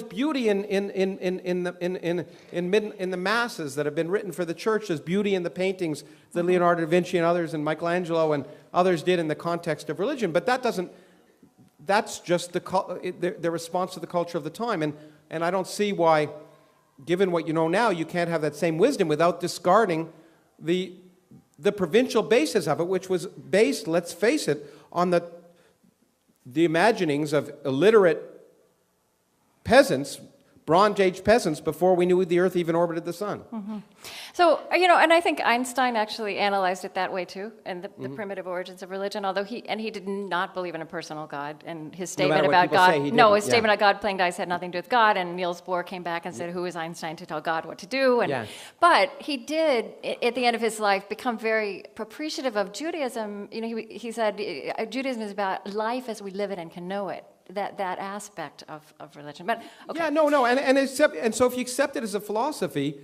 beauty in the masses that have been written for the church. There's beauty in the paintings that Leonardo da Vinci and others and Michelangelo and others did in the context of religion. But that's just the response to the culture of the time. And I don't see why, given what you know now, you can't have that same wisdom without discarding the provincial basis of it, which was based, let's face it, on the imaginings of illiterate peasants Bronze Age peasants before we knew the Earth even orbited the sun. So, and I think Einstein actually analyzed it that way too, and the primitive origins of religion, although he did not believe in a personal God, and his statement matter what about people God, say, he didn't, his statement about God playing dice had nothing to do with God, and Niels Bohr came back and said, who is Einstein to tell God what to do? And, But he did, at the end of his life, become very appreciative of Judaism. He said, Judaism is about life as we live it and can know it. That aspect of religion. But okay. Yeah, no, and so if you accept it as a philosophy,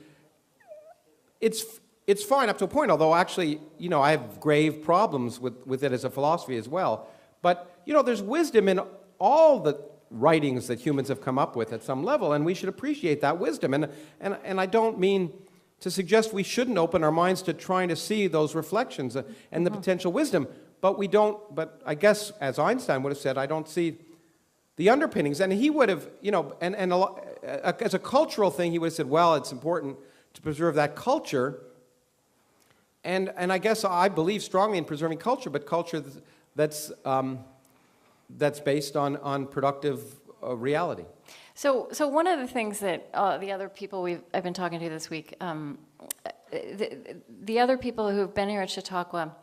it's fine up to a point, although actually, I have grave problems with it as a philosophy as well. But, there's wisdom in all the writings that humans have come up with at some level, and we should appreciate that wisdom. And I don't mean to suggest we shouldn't open our minds to trying to see those reflections and the potential wisdom, but I guess, as Einstein would have said, I don't see the underpinnings. And he would have, as a cultural thing, he would have said, well, it's important to preserve that culture. And I guess I believe strongly in preserving culture, but culture that's based on productive reality. So one of the things that the other people I've been talking to this week, the other people who've been here at Chautauqua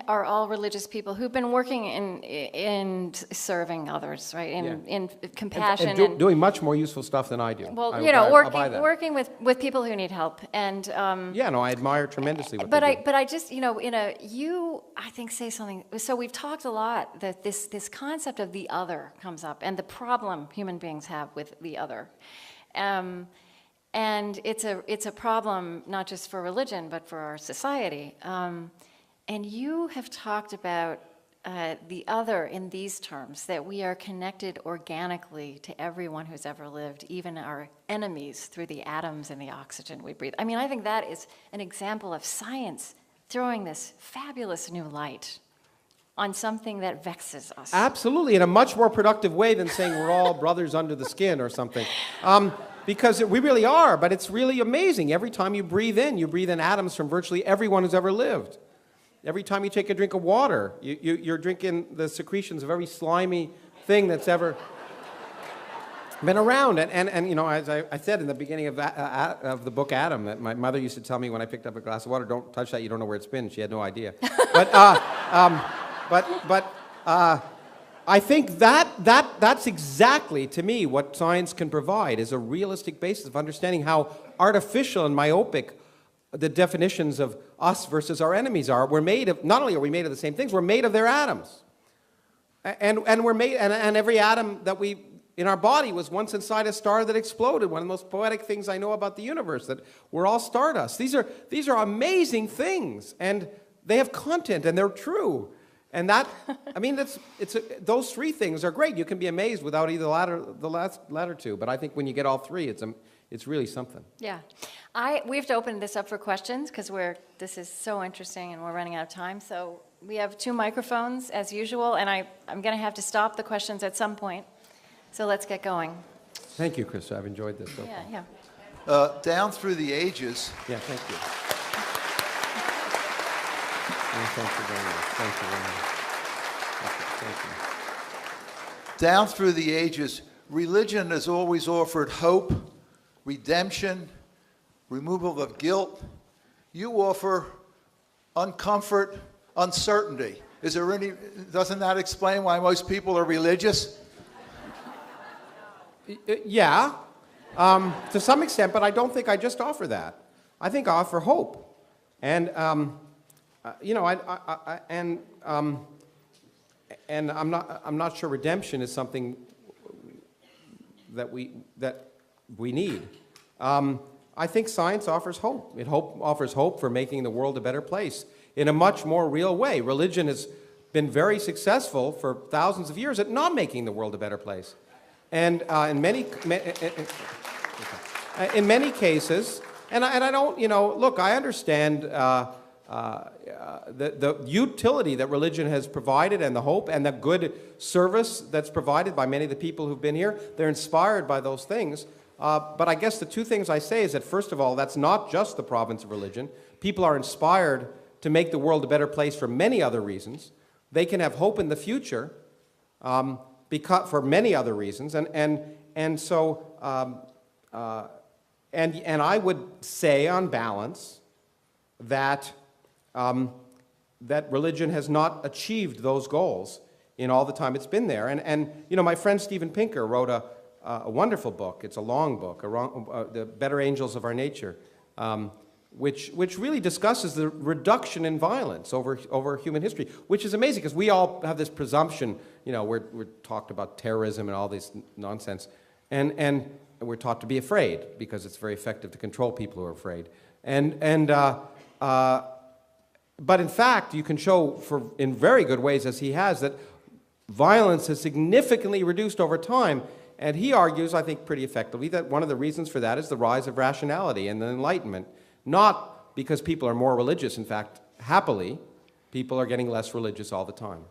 are all religious people who've been working in serving others, right? In compassion and doing much more useful stuff than I do. Well, working with people who need help, and I admire tremendously what but they do. But I just I think say something. So we've talked a lot that this concept of the other comes up, and the problem human beings have with the other. And it's a problem not just for religion but for our society. And you have talked about the other in these terms, that we are connected organically to everyone who's ever lived, even our enemies, through the atoms and the oxygen we breathe. I mean, I think that is an example of science throwing this fabulous new light on something that vexes us. Absolutely, in a much more productive way than saying we're all brothers under the skin or something. Because we really are, but it's really amazing. Every time you breathe in atoms from virtually everyone who's ever lived. Every time you take a drink of water, you're drinking the secretions of every slimy thing that's ever been around. And as I said in the beginning of the book Adam, that my mother used to tell me when I picked up a glass of water, don't touch that, you don't know where it's been. She had no idea. But I think that's exactly, to me, what science can provide, is a realistic basis of understanding how artificial and myopic the definitions of us versus our enemies are. Not only are we made of the same things, we're made of their atoms. And we're made, and every atom that in our body was once inside a star that exploded. One of the most poetic things I know about the universe, that we're all stardust. These are amazing things, and they have content, and they're true. And that, those three things are great. You can be amazed without either the latter two, but I think when you get all three, it's really something. Yeah. We have to open this up for questions because this is so interesting and we're running out of time. So we have 2 microphones as usual, and I'm going to have to stop the questions at some point. So let's get going. Thank you, Krista. I've enjoyed this so far. Yeah. Down through the ages. Yeah, thank you. Thank you very much. Thank you. Down through the ages, religion has always offered hope, redemption, removal of guilt. You offer uncomfort, uncertainty. Doesn't that explain why most people are religious? Yeah, to some extent, but I don't think I just offer that. I think I offer hope. And, and I'm not sure redemption is something that we need. I think science offers hope. It offers hope for making the world a better place in a much more real way. Religion has been very successful for thousands of years at not making the world a better place. And in many cases, and I don't, look, I understand the utility that religion has provided, and the hope and the good service that's provided by many of the people who've been here. They're inspired by those things. But I guess the 2 things I say is that, first of all, that's not just the province of religion. People are inspired to make the world a better place for many other reasons. They can have hope in the future for many other reasons. And so And I would say, on balance, that that religion has not achieved those goals in all the time it's been there. And you know, my friend Steven Pinker wrote a wonderful book. It's a long book, The Better Angels of Our Nature, which really discusses the reduction in violence over human history, which is amazing because we all have this presumption, you know, we're talked about terrorism and all this nonsense, and we're taught to be afraid because it's very effective to control people who are afraid. But in fact, you can show in very good ways, as he has, that violence has significantly reduced over time. And he argues, I think pretty effectively, that one of the reasons for that is the rise of rationality and the Enlightenment. Not because people are more religious. In fact, happily, people are getting less religious all the time.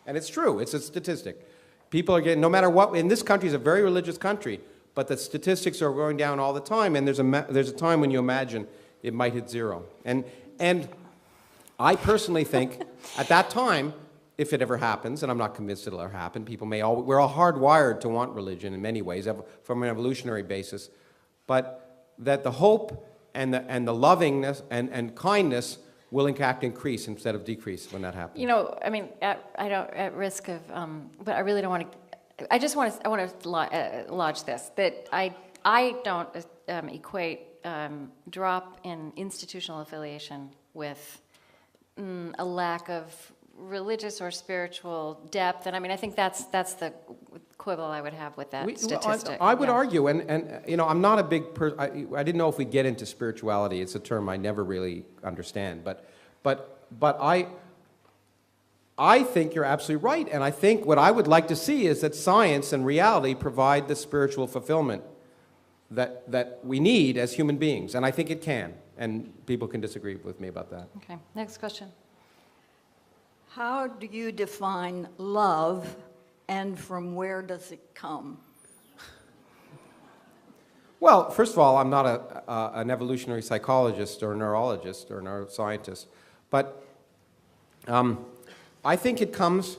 And it's true. It's a statistic. People are getting, no matter what, in this country is a very religious country, but the statistics are going down all the time, and there's a time when you imagine it might hit zero. And I personally think, at that time, if it ever happens, and I'm not convinced it'll ever happen, we're all hardwired to want religion in many ways, from an evolutionary basis, but that the hope and the lovingness and kindness will in fact increase instead of decrease when that happens. You know, I mean, at risk of, but I really don't want to. I want to lodge this, that I don't equate drop in institutional affiliation with a lack of religious or spiritual depth, and I mean, I think that's the quibble I would have with that statistic. I would argue, and you know, I'm not a big person. I didn't know if we'd get into spirituality. It's a term I never really understand, but I think you're absolutely right, and I think what I would like to see is that science and reality provide the spiritual fulfillment that we need as human beings, and I think it can, and people can disagree with me about that. Okay, next question. How do you define love, and from where does it come? Well, first of all, I'm not an evolutionary psychologist or a neurologist or a neuroscientist, but I think it comes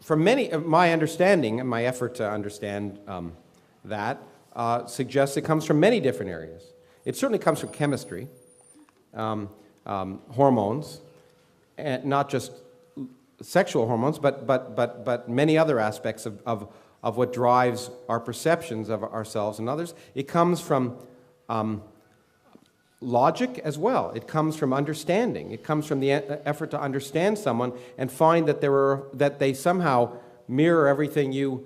from my understanding and my effort to understand that suggests it comes from many different areas. It certainly comes from chemistry, hormones, and not just sexual hormones, but many other aspects of what drives our perceptions of ourselves and others. It comes from logic as well. It comes from understanding. It comes from the effort to understand someone and find that they somehow mirror everything you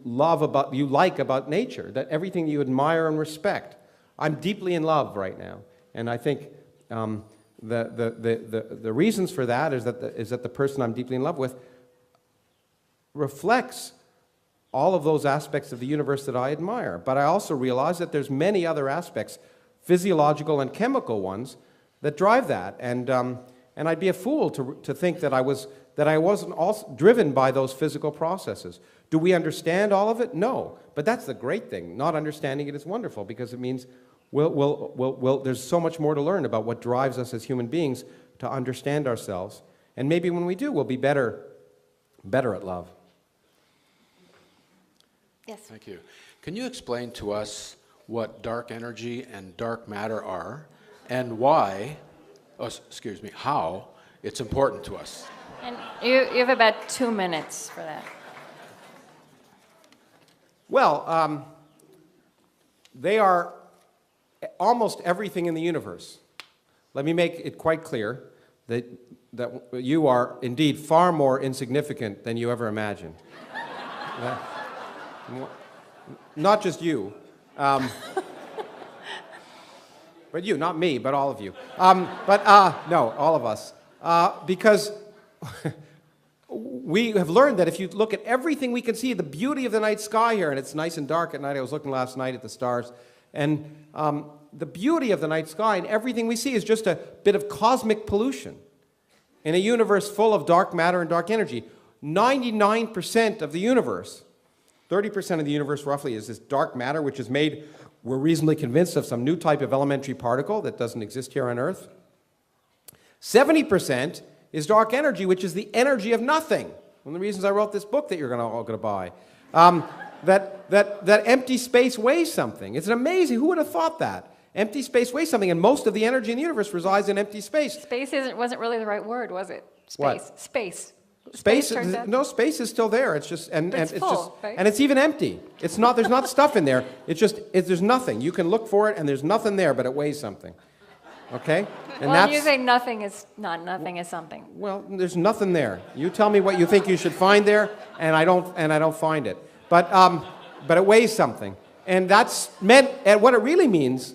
like about nature, that everything you admire and respect. I'm deeply in love right now, and I think the reasons for that is that the person I'm deeply in love with reflects all of those aspects of the universe that I admire. But I also realize that there's many other aspects, physiological and chemical ones, that drive that. And I'd be a fool to think that I wasn't also driven by those physical processes. Do we understand all of it? No. But that's the great thing. Not understanding it is wonderful because it means there's so much more to learn about what drives us as human beings to understand ourselves. And maybe when we do, we'll be better at love. Yes. Thank you. Can you explain to us what dark energy and dark matter are and how it's important to us? And you have about 2 minutes for that. Well, they are almost everything in the universe. Let me make it quite clear that you are indeed far more insignificant than you ever imagined. Not just you, but you, not me, but all of you. No, all of us. Because we have learned that if you look at everything we can see, the beauty of the night sky here, and it's nice and dark at night. I was looking last night at the stars, and the beauty of the night sky and everything we see is just a bit of cosmic pollution in a universe full of dark matter and dark energy. 99% of the universe, 30% of the universe roughly, is this dark matter, which is made, we're reasonably convinced, of some new type of elementary particle that doesn't exist here on Earth. 70% is dark energy, which is the energy of nothing. One of the reasons I wrote this book that you're all going to buy. that empty space weighs something. It's amazing. Who would have thought that? Empty space weighs something, and most of the energy in the universe resides in empty space. Space wasn't really the right word, was it? Space. What? Space. Space, turns out- no, space is still there. It's just, and But it's it's full, just, right? and it's even empty. It's not. There's not stuff in there. It's just, there's nothing. You can look for it, and there's nothing there, but it weighs something. Okay, and Well, you say nothing is not nothing is something. well, there's nothing there. You tell me what you think you should find there, and I don't find it. But it weighs something, and that's meant. And what it really means,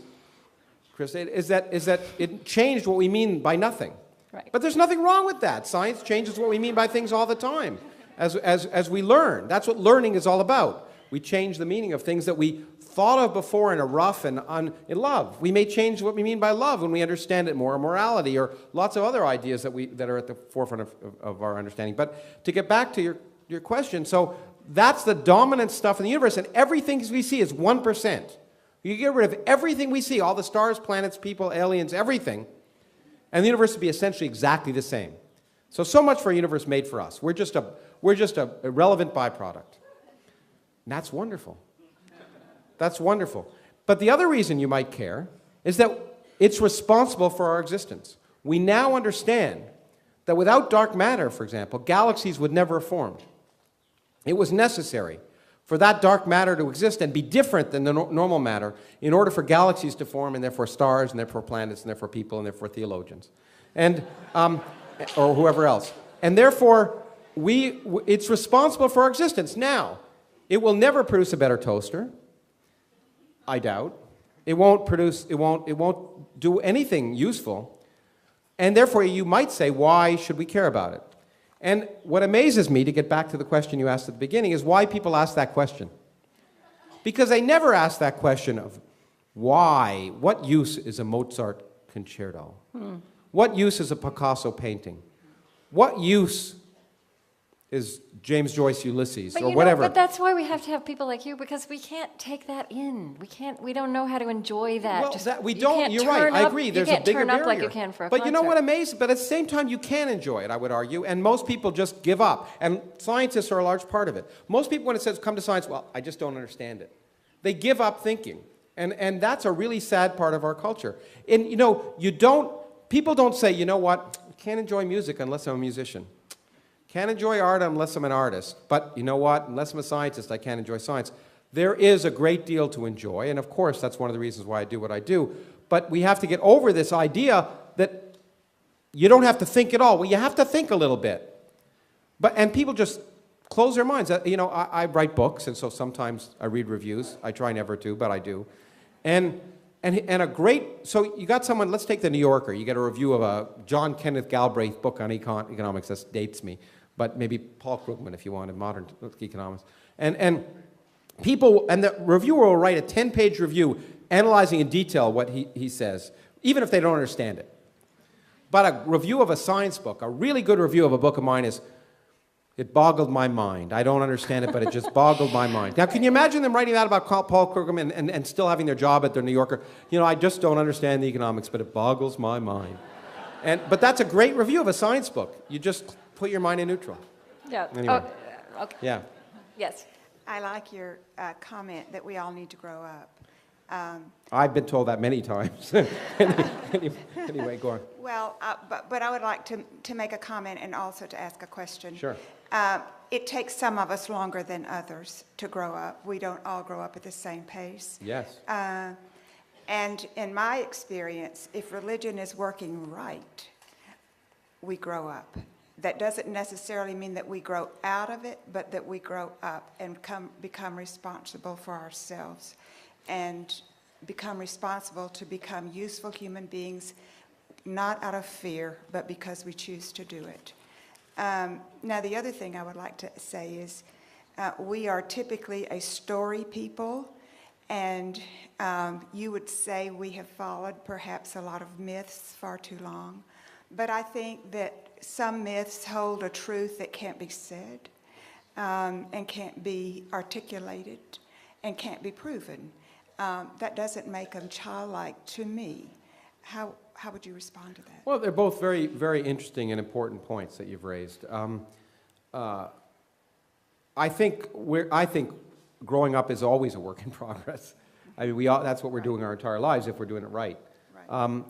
Chris, is that it changed what we mean by nothing. Right. But there's nothing wrong with that. Science changes what we mean by things all the time, as we learn. That's what learning is all about. We change the meaning of things that we thought of before in a rough and in love. We may change what we mean by love when we understand it more, or morality, or lots of other ideas that are at the forefront of our understanding. But to get back to your question, so that's the dominant stuff in the universe, and everything we see is 1%. You get rid of everything we see, all the stars, planets, people, aliens, everything, and the universe would be essentially exactly the same. So much for a universe made for us. We're just a irrelevant byproduct. And that's wonderful. That's wonderful. But the other reason you might care is that it's responsible for our existence. We now understand that without dark matter, for example, galaxies would never have formed. It was necessary for that dark matter to exist and be different than the normal matter in order for galaxies to form, and therefore stars, and therefore planets, and therefore people, and therefore theologians, and or whoever else. And therefore, it's responsible for our existence. Now, it will never produce a better toaster, I doubt. It won't do anything useful. And therefore, you might say, why should we care about it? And what amazes me, to get back to the question you asked at the beginning, is why people ask that question. Because they never ask that question of why, what use is a Mozart concerto? What use is a Picasso painting? What use is James Joyce Ulysses, or whatever? But that's why we have to have people like you, because we can't take that in. We don't know how to enjoy that. Well, we don't. You're right. I agree. There's a bigger barrier. You can't turn up like you can for a But you know what concert. amazing? But at the same time, you can enjoy it, I would argue. And most people just give up. And scientists are a large part of it. Most people, when it says come to science, well, I just don't understand it. They give up thinking. And that's a really sad part of our culture. And people don't say, you know what, I can't enjoy music unless I'm a musician. Can't enjoy art unless I'm an artist. But you know what? Unless I'm a scientist, I can't enjoy science. There is a great deal to enjoy, and of course, that's one of the reasons why I do what I do. But we have to get over this idea that you don't have to think at all. Well, you have to think a little bit. And people just close their minds. I write books, and so sometimes I read reviews. I try never to, but I do. So you got someone, let's take the New Yorker. You get a review of a John Kenneth Galbraith book on economics. That dates me. But maybe Paul Krugman, if you wanted, modern economics. And the reviewer will write a 10-page review analyzing in detail what he says, even if they don't understand it. But a review of a science book, a really good review of a book of mine is, it boggled my mind. I don't understand it, but it just boggled my mind. Now, can you imagine them writing that about Paul Krugman and still having their job at their New Yorker? I just don't understand the economics, but it boggles my mind. But that's a great review of a science book. You just put your mind in neutral. Yeah. Anyway. Oh, okay. Yeah. Yes. I like your comment that we all need to grow up. I've been told that many times. Anyway, go on. Well, but I would like to make a comment and also to ask a question. Sure. It takes some of us longer than others to grow up. We don't all grow up at the same pace. Yes. And in my experience, if religion is working right, we grow up. That doesn't necessarily mean that we grow out of it, but that we grow up and become responsible for ourselves and become responsible to become useful human beings, not out of fear, but because we choose to do it. Now, the other thing I would like to say is we are typically a story people, and you would say we have followed perhaps a lot of myths far too long. But I think that some myths hold a truth that can't be said and can't be articulated and can't be proven. That doesn't make them childlike to me. How would you respond to that? Well, they're both very, very interesting and important points that you've raised. I think growing up is always a work in progress. I mean, that's what we're doing our entire lives if we're doing it right. Right.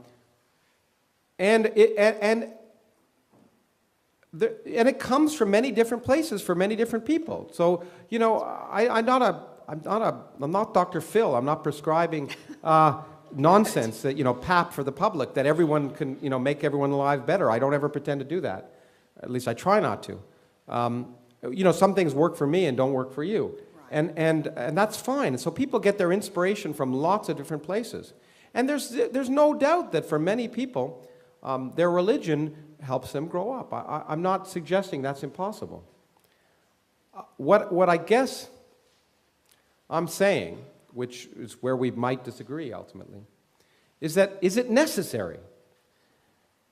And it comes from many different places for many different people. So, you know, I'm not Dr. Phil. I'm not prescribing nonsense that, you know, pap for the public, that everyone can, you know, make everyone's life better. I don't ever pretend to do that. At least I try not to. You know, some things work for me and don't work for you. Right. And that's fine. And so people get their inspiration from lots of different places. And there's no doubt that for many people, their religion helps them grow up. I'm not suggesting that's impossible. What I guess I'm saying, which is where we might disagree ultimately, is it necessary?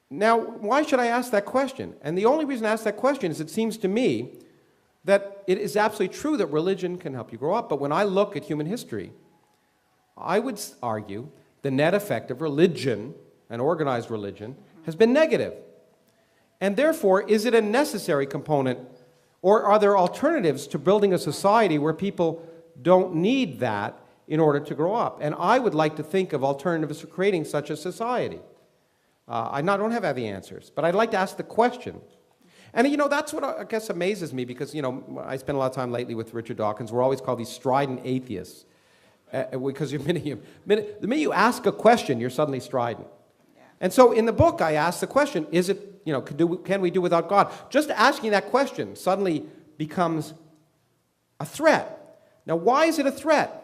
Now, why should I ask that question? And the only reason I ask that question is it seems to me that it is absolutely true that religion can help you grow up, but when I look at human history, I would argue the net effect of religion, and organized religion, has been negative. And therefore, is it a necessary component, or are there alternatives to building a society where people don't need that in order to grow up? And I would like to think of alternatives for creating such a society. I don't have the answers, but I'd like to ask the question. And, you know, that's what I guess amazes me, because, you know, I spend a lot of time lately with Richard Dawkins. We're always called these strident atheists, because the minute you ask a question, you're suddenly strident. Yeah. And so in the book, I ask the question, is it, you know, can we do without God? Just asking that question suddenly becomes a threat. Now, why is it a threat?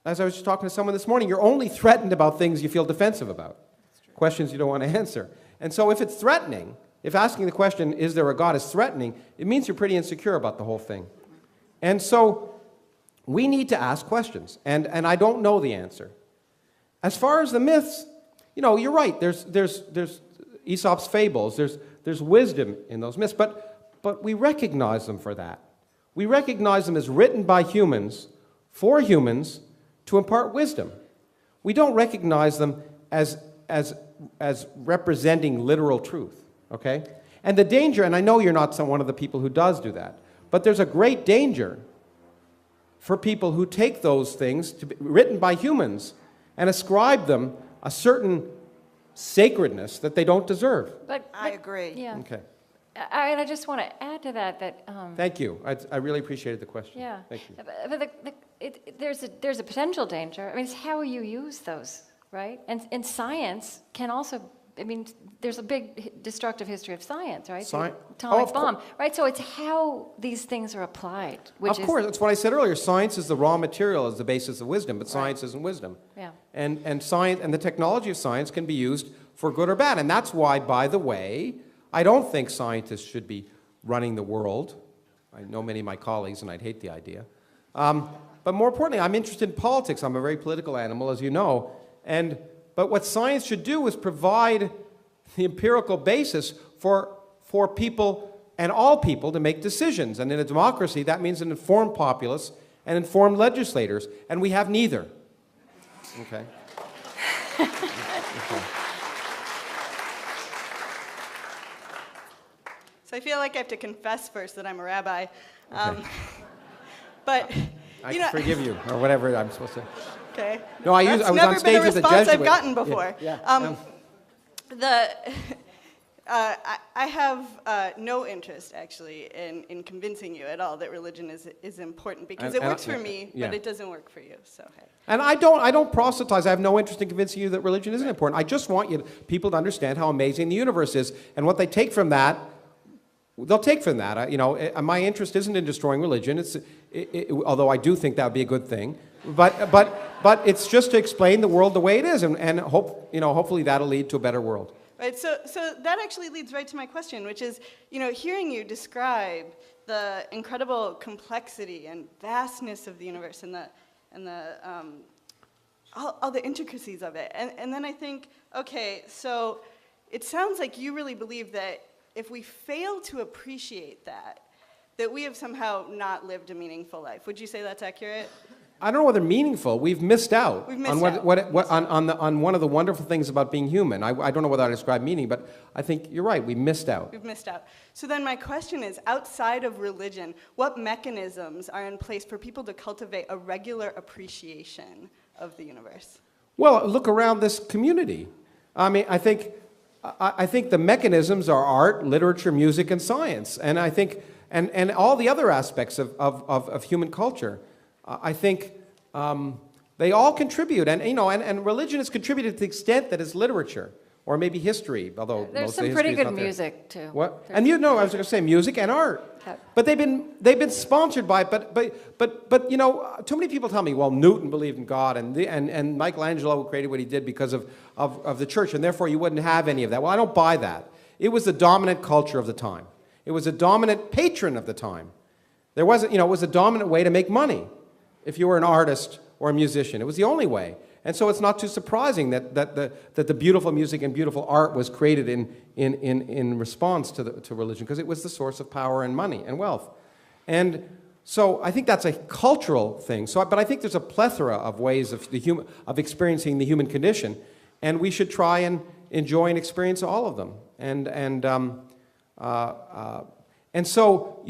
As I was just talking to someone this morning, you're only threatened about things you feel defensive about, questions you don't want to answer. And so if it's threatening, if asking the question, is there a God, is threatening, it means you're pretty insecure about the whole thing. And so we need to ask questions, and I don't know the answer. As far as the myths, you know, you're right, there's Aesop's fables, there's wisdom in those myths, but we recognize them for that. We recognize them as written by humans, for humans, to impart wisdom. We don't recognize them as representing literal truth, okay? And the danger, and I know you're not one of the people who does do that, but there's a great danger for people who take those things to be written by humans and ascribe them a certain sacredness that they don't deserve. But I agree. Yeah. Okay. I just want to add to that Thank you. I really appreciated the question. yeah. Thank you. But there's a potential danger. I mean, it's how you use those, right? And science can also, I mean, there's a big destructive history of science, right? The atomic bomb, right? So it's how these things are applied, which of course, that's what I said earlier. Science is the raw material, is the basis of wisdom, but science isn't wisdom. Yeah. And science and the technology of science can be used for good or bad. And that's why, by the way, I don't think scientists should be running the world. I know many of my colleagues, and I'd hate the idea. But more importantly, I'm interested in politics. I'm a very political animal, as you know. But what science should do is provide the empirical basis for people and all people to make decisions. And in a democracy, that means an informed populace and informed legislators. And we have neither. Okay. Okay. So I feel like I have to confess first that I'm a rabbi. Okay. But, I forgive you, or whatever I'm supposed to. Okay. No, I was on stage with a Jesuit. That's never been a response I've gotten before. Yeah. I have no interest, actually, in convincing you at all that religion is important, because it works for me, but it doesn't work for you. So. And I don't proselytize. I have no interest in convincing you that religion isn't important. I just want people to understand how amazing the universe is, and what they take from that, they'll take from that. My interest isn't in destroying religion. Although I do think that would be a good thing, but it's just to explain the world the way it is, and hopefully that'll lead to a better world. Right. So that actually leads right to my question, which is, hearing you describe the incredible complexity and vastness of the universe and all the intricacies of it, and then I think, okay, so it sounds like you really believe that if we fail to appreciate that we have somehow not lived a meaningful life. Would you say that's accurate? I don't know whether meaningful. We've missed out We've missed on on one of the wonderful things about being human. I don't know whether I describe meaning, but I think you're right. We missed out. We've missed out. So then my question is, outside of religion, what mechanisms are in place for people to cultivate a regular appreciation of the universe? Well, look around this community. I mean, I think the mechanisms are art, literature, music, and science, and I think and all the other aspects of human culture. I think they all contribute, and religion has contributed to the extent that it's literature or maybe history, although There's most some of the pretty history is good not there. music too. What? And I was going to say music and art, but they've been sponsored by it. But too many people tell me, well, Newton believed in God, and Michelangelo created what he did because of the church, and therefore you wouldn't have any of that. Well, I don't buy that. It was the dominant culture of the time. It was a dominant patron of the time. There wasn't, it was a dominant way to make money. If you were an artist or a musician, it was the only way. And so it's not too surprising that the beautiful music and beautiful art was created in response to religion, because it was the source of power and money and wealth. And so I think that's a cultural thing. But I think there's a plethora of ways of experiencing the human condition, and we should try and enjoy and experience all of them. And so,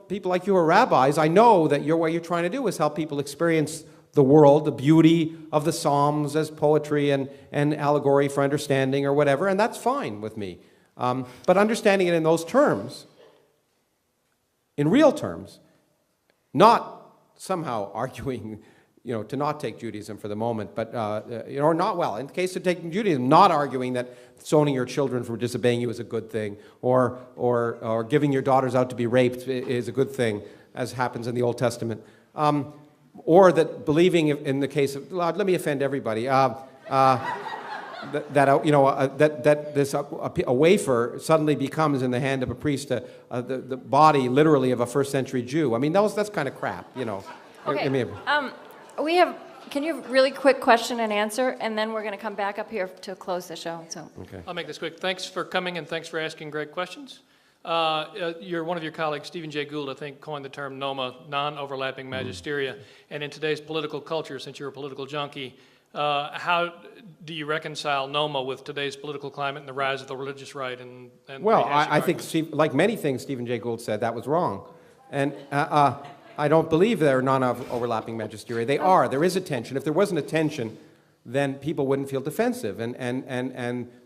people like you are rabbis. I know that what you're trying to do is help people experience the world, the beauty of the Psalms as poetry and allegory for understanding or whatever, and that's fine with me. But understanding it in those terms, in real terms, not somehow arguing, to not take Judaism for the moment, but, or not, well, in the case of taking Judaism, not arguing that stoning your children for disobeying you is a good thing, or giving your daughters out to be raped is a good thing, as happens in the Old Testament. Or that believing in the case of, let me offend everybody, that a wafer suddenly becomes in the hand of a priest the body literally of a first century Jew. I mean, that's kind of crap, Okay. Can you have a really quick question and answer, and then we're going to come back up here to close the show. So. Okay. I'll make this quick. Thanks for coming, and thanks for asking great questions. One of your colleagues, Stephen Jay Gould, I think, coined the term NOMA, non-overlapping magisteria. And in today's political culture, since you're a political junkie, how do you reconcile NOMA with today's political climate and the rise of the religious right? Well, I think, like many things Stephen Jay Gould said, that was wrong. And I don't believe they're non-overlapping magisteria. They are. There is a tension. If there wasn't a tension, then people wouldn't feel defensive, and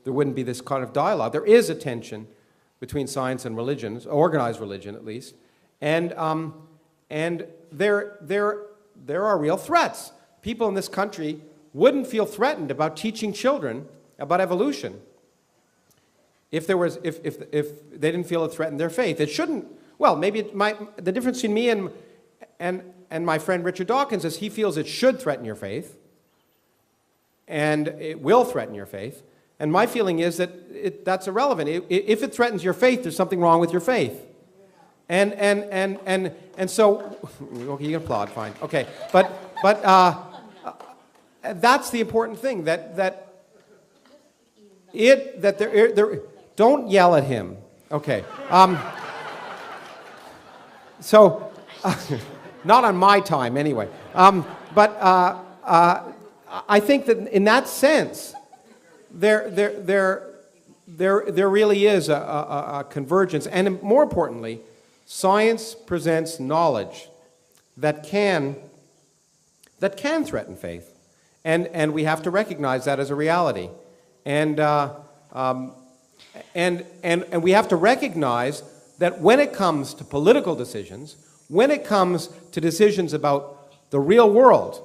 there wouldn't be this kind of dialogue. There is a tension between science and religion, organized religion at least, and there are real threats. People in this country wouldn't feel threatened about teaching children about evolution if they didn't feel it threatened their faith. It shouldn't. Well, maybe the difference between me and my friend Richard Dawkins is he feels it should threaten your faith, and it will threaten your faith. And my feeling is that that's irrelevant. If it threatens your faith, there's something wrong with your faith. And so, okay, you can applaud, fine. Okay, but that's the important thing, don't yell at him. Okay. So, not on my time anyway. But I think that in that sense, there really is a convergence, and more importantly, science presents knowledge that can threaten faith, and we have to recognize that as a reality, and we have to recognize that when it comes to political decisions, when it comes to decisions about the real world,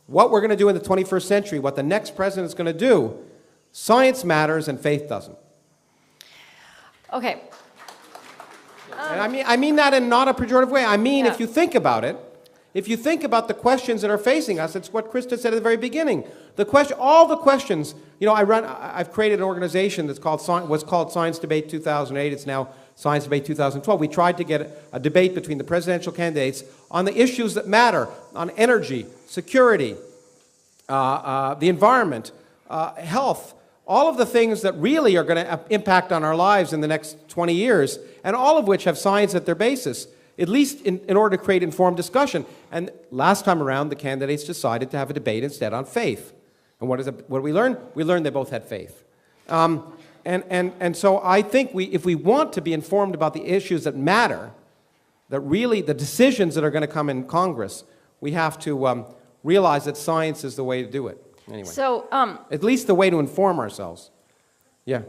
what we're going to do in the 21st century, what the next president is going to do, science matters and faith doesn't. Okay. And I mean that in not a pejorative way. I mean, Yeah. if you think about it, if you think about the questions that are facing us, it's what Krista said at the very beginning. All the questions. I've created an organization was called Science Debate 2008. It's now Science Debate 2012. We tried to get a debate between the presidential candidates on the issues that matter, on energy, security, the environment, health, all of the things that really are going to impact on our lives in the next 20 years, and all of which have science at their basis. at least in order to create informed discussion. And last time around, the candidates decided to have a debate instead on faith. And what did we learn? We learned they both had faith. And so I think if we want to be informed about the issues that matter, that really the decisions that are going to come in Congress, we have to realize that science is the way to do it. Anyway, So at least the way to inform ourselves. Yeah.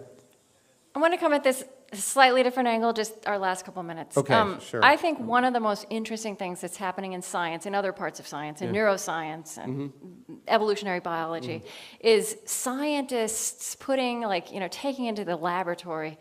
I want to come at this a slightly different angle, just our last couple minutes. Okay, sure. I think one of the most interesting things that's happening in science, in other parts of science, in neuroscience and evolutionary biology, is scientists putting, taking into the laboratory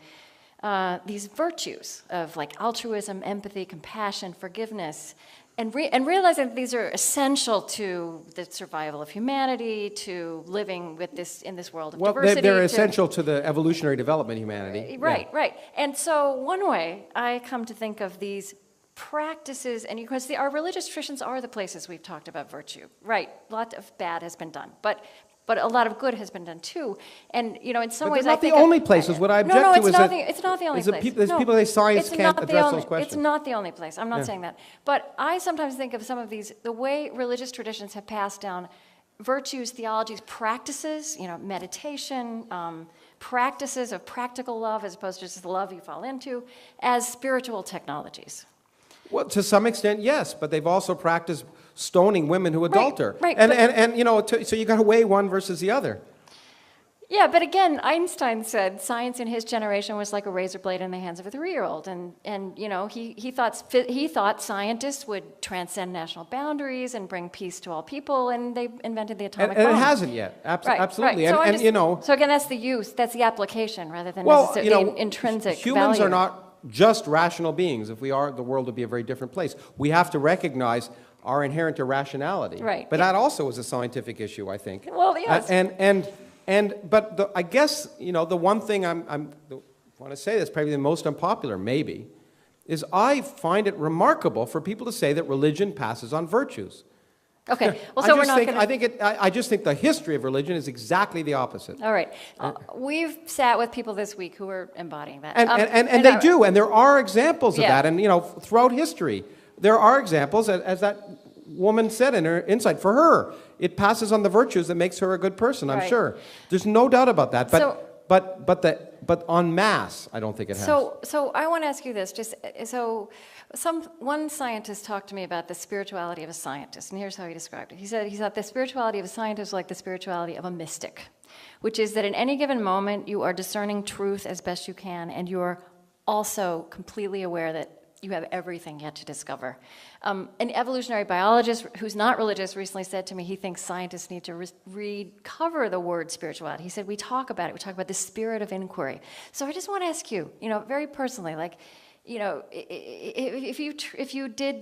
these virtues of altruism, empathy, compassion, forgiveness, and realizing that these are essential to the survival of humanity, to living in this world of diversity. They're essential to the evolutionary development of humanity. Right, right. And so one way I come to think of these practices, and because our religious traditions are the places we've talked about virtue. Right, a lot of bad has been done, but a lot of good has been done too. And in some ways, I think not the only places. What I object to is that it's not the only place. There's people that say science can't address those questions. It's not the only place. I'm not saying that. But I sometimes think of some of these, the way religious traditions have passed down virtues, theologies, practices, meditation, practices of practical love as opposed to just the love you fall into, as spiritual technologies. Well, to some extent, yes, but they've also practiced stoning women who adulter. Right, so you got to weigh one versus the other. Yeah, but again, Einstein said science in his generation was like a razor blade in the hands of a 3-year-old, and he thought scientists would transcend national boundaries and bring peace to all people, and they invented the atomic bomb. And it hasn't yet. Absolutely. Right. And so again, that's the use, that's the application rather than well, necessarily the intrinsic humans value. are not just rational beings. If we are, the world would be a very different place. We have to recognize our inherent irrationality. Right. But that also is a scientific issue, I think. Well, yes. I guess the one thing I want to say that's probably the most unpopular, maybe, is I find it remarkable for people to say that religion passes on virtues. Okay. Well, so we're not going to. I just think the history of religion is exactly the opposite. All right. We've sat with people this week who are embodying that. And they do, and there are examples of Yeah. that. And throughout history, there are examples, as that woman said in her insight. For her, it passes on the virtues that makes her a good person. I'm Right. sure. There's no doubt about that. So- But en masse, I don't think it has. So I want to ask you this. One scientist talked to me about the spirituality of a scientist, and here's how he described it. He said the spirituality of a scientist is like the spirituality of a mystic, which is that in any given moment you are discerning truth as best you can, and you are also completely aware that you have everything yet to discover. An evolutionary biologist who's not religious recently said to me he thinks scientists need to recover the word spirituality. He said, we talk about it. We talk about the spirit of inquiry. So I just want to ask you, very personally, if you did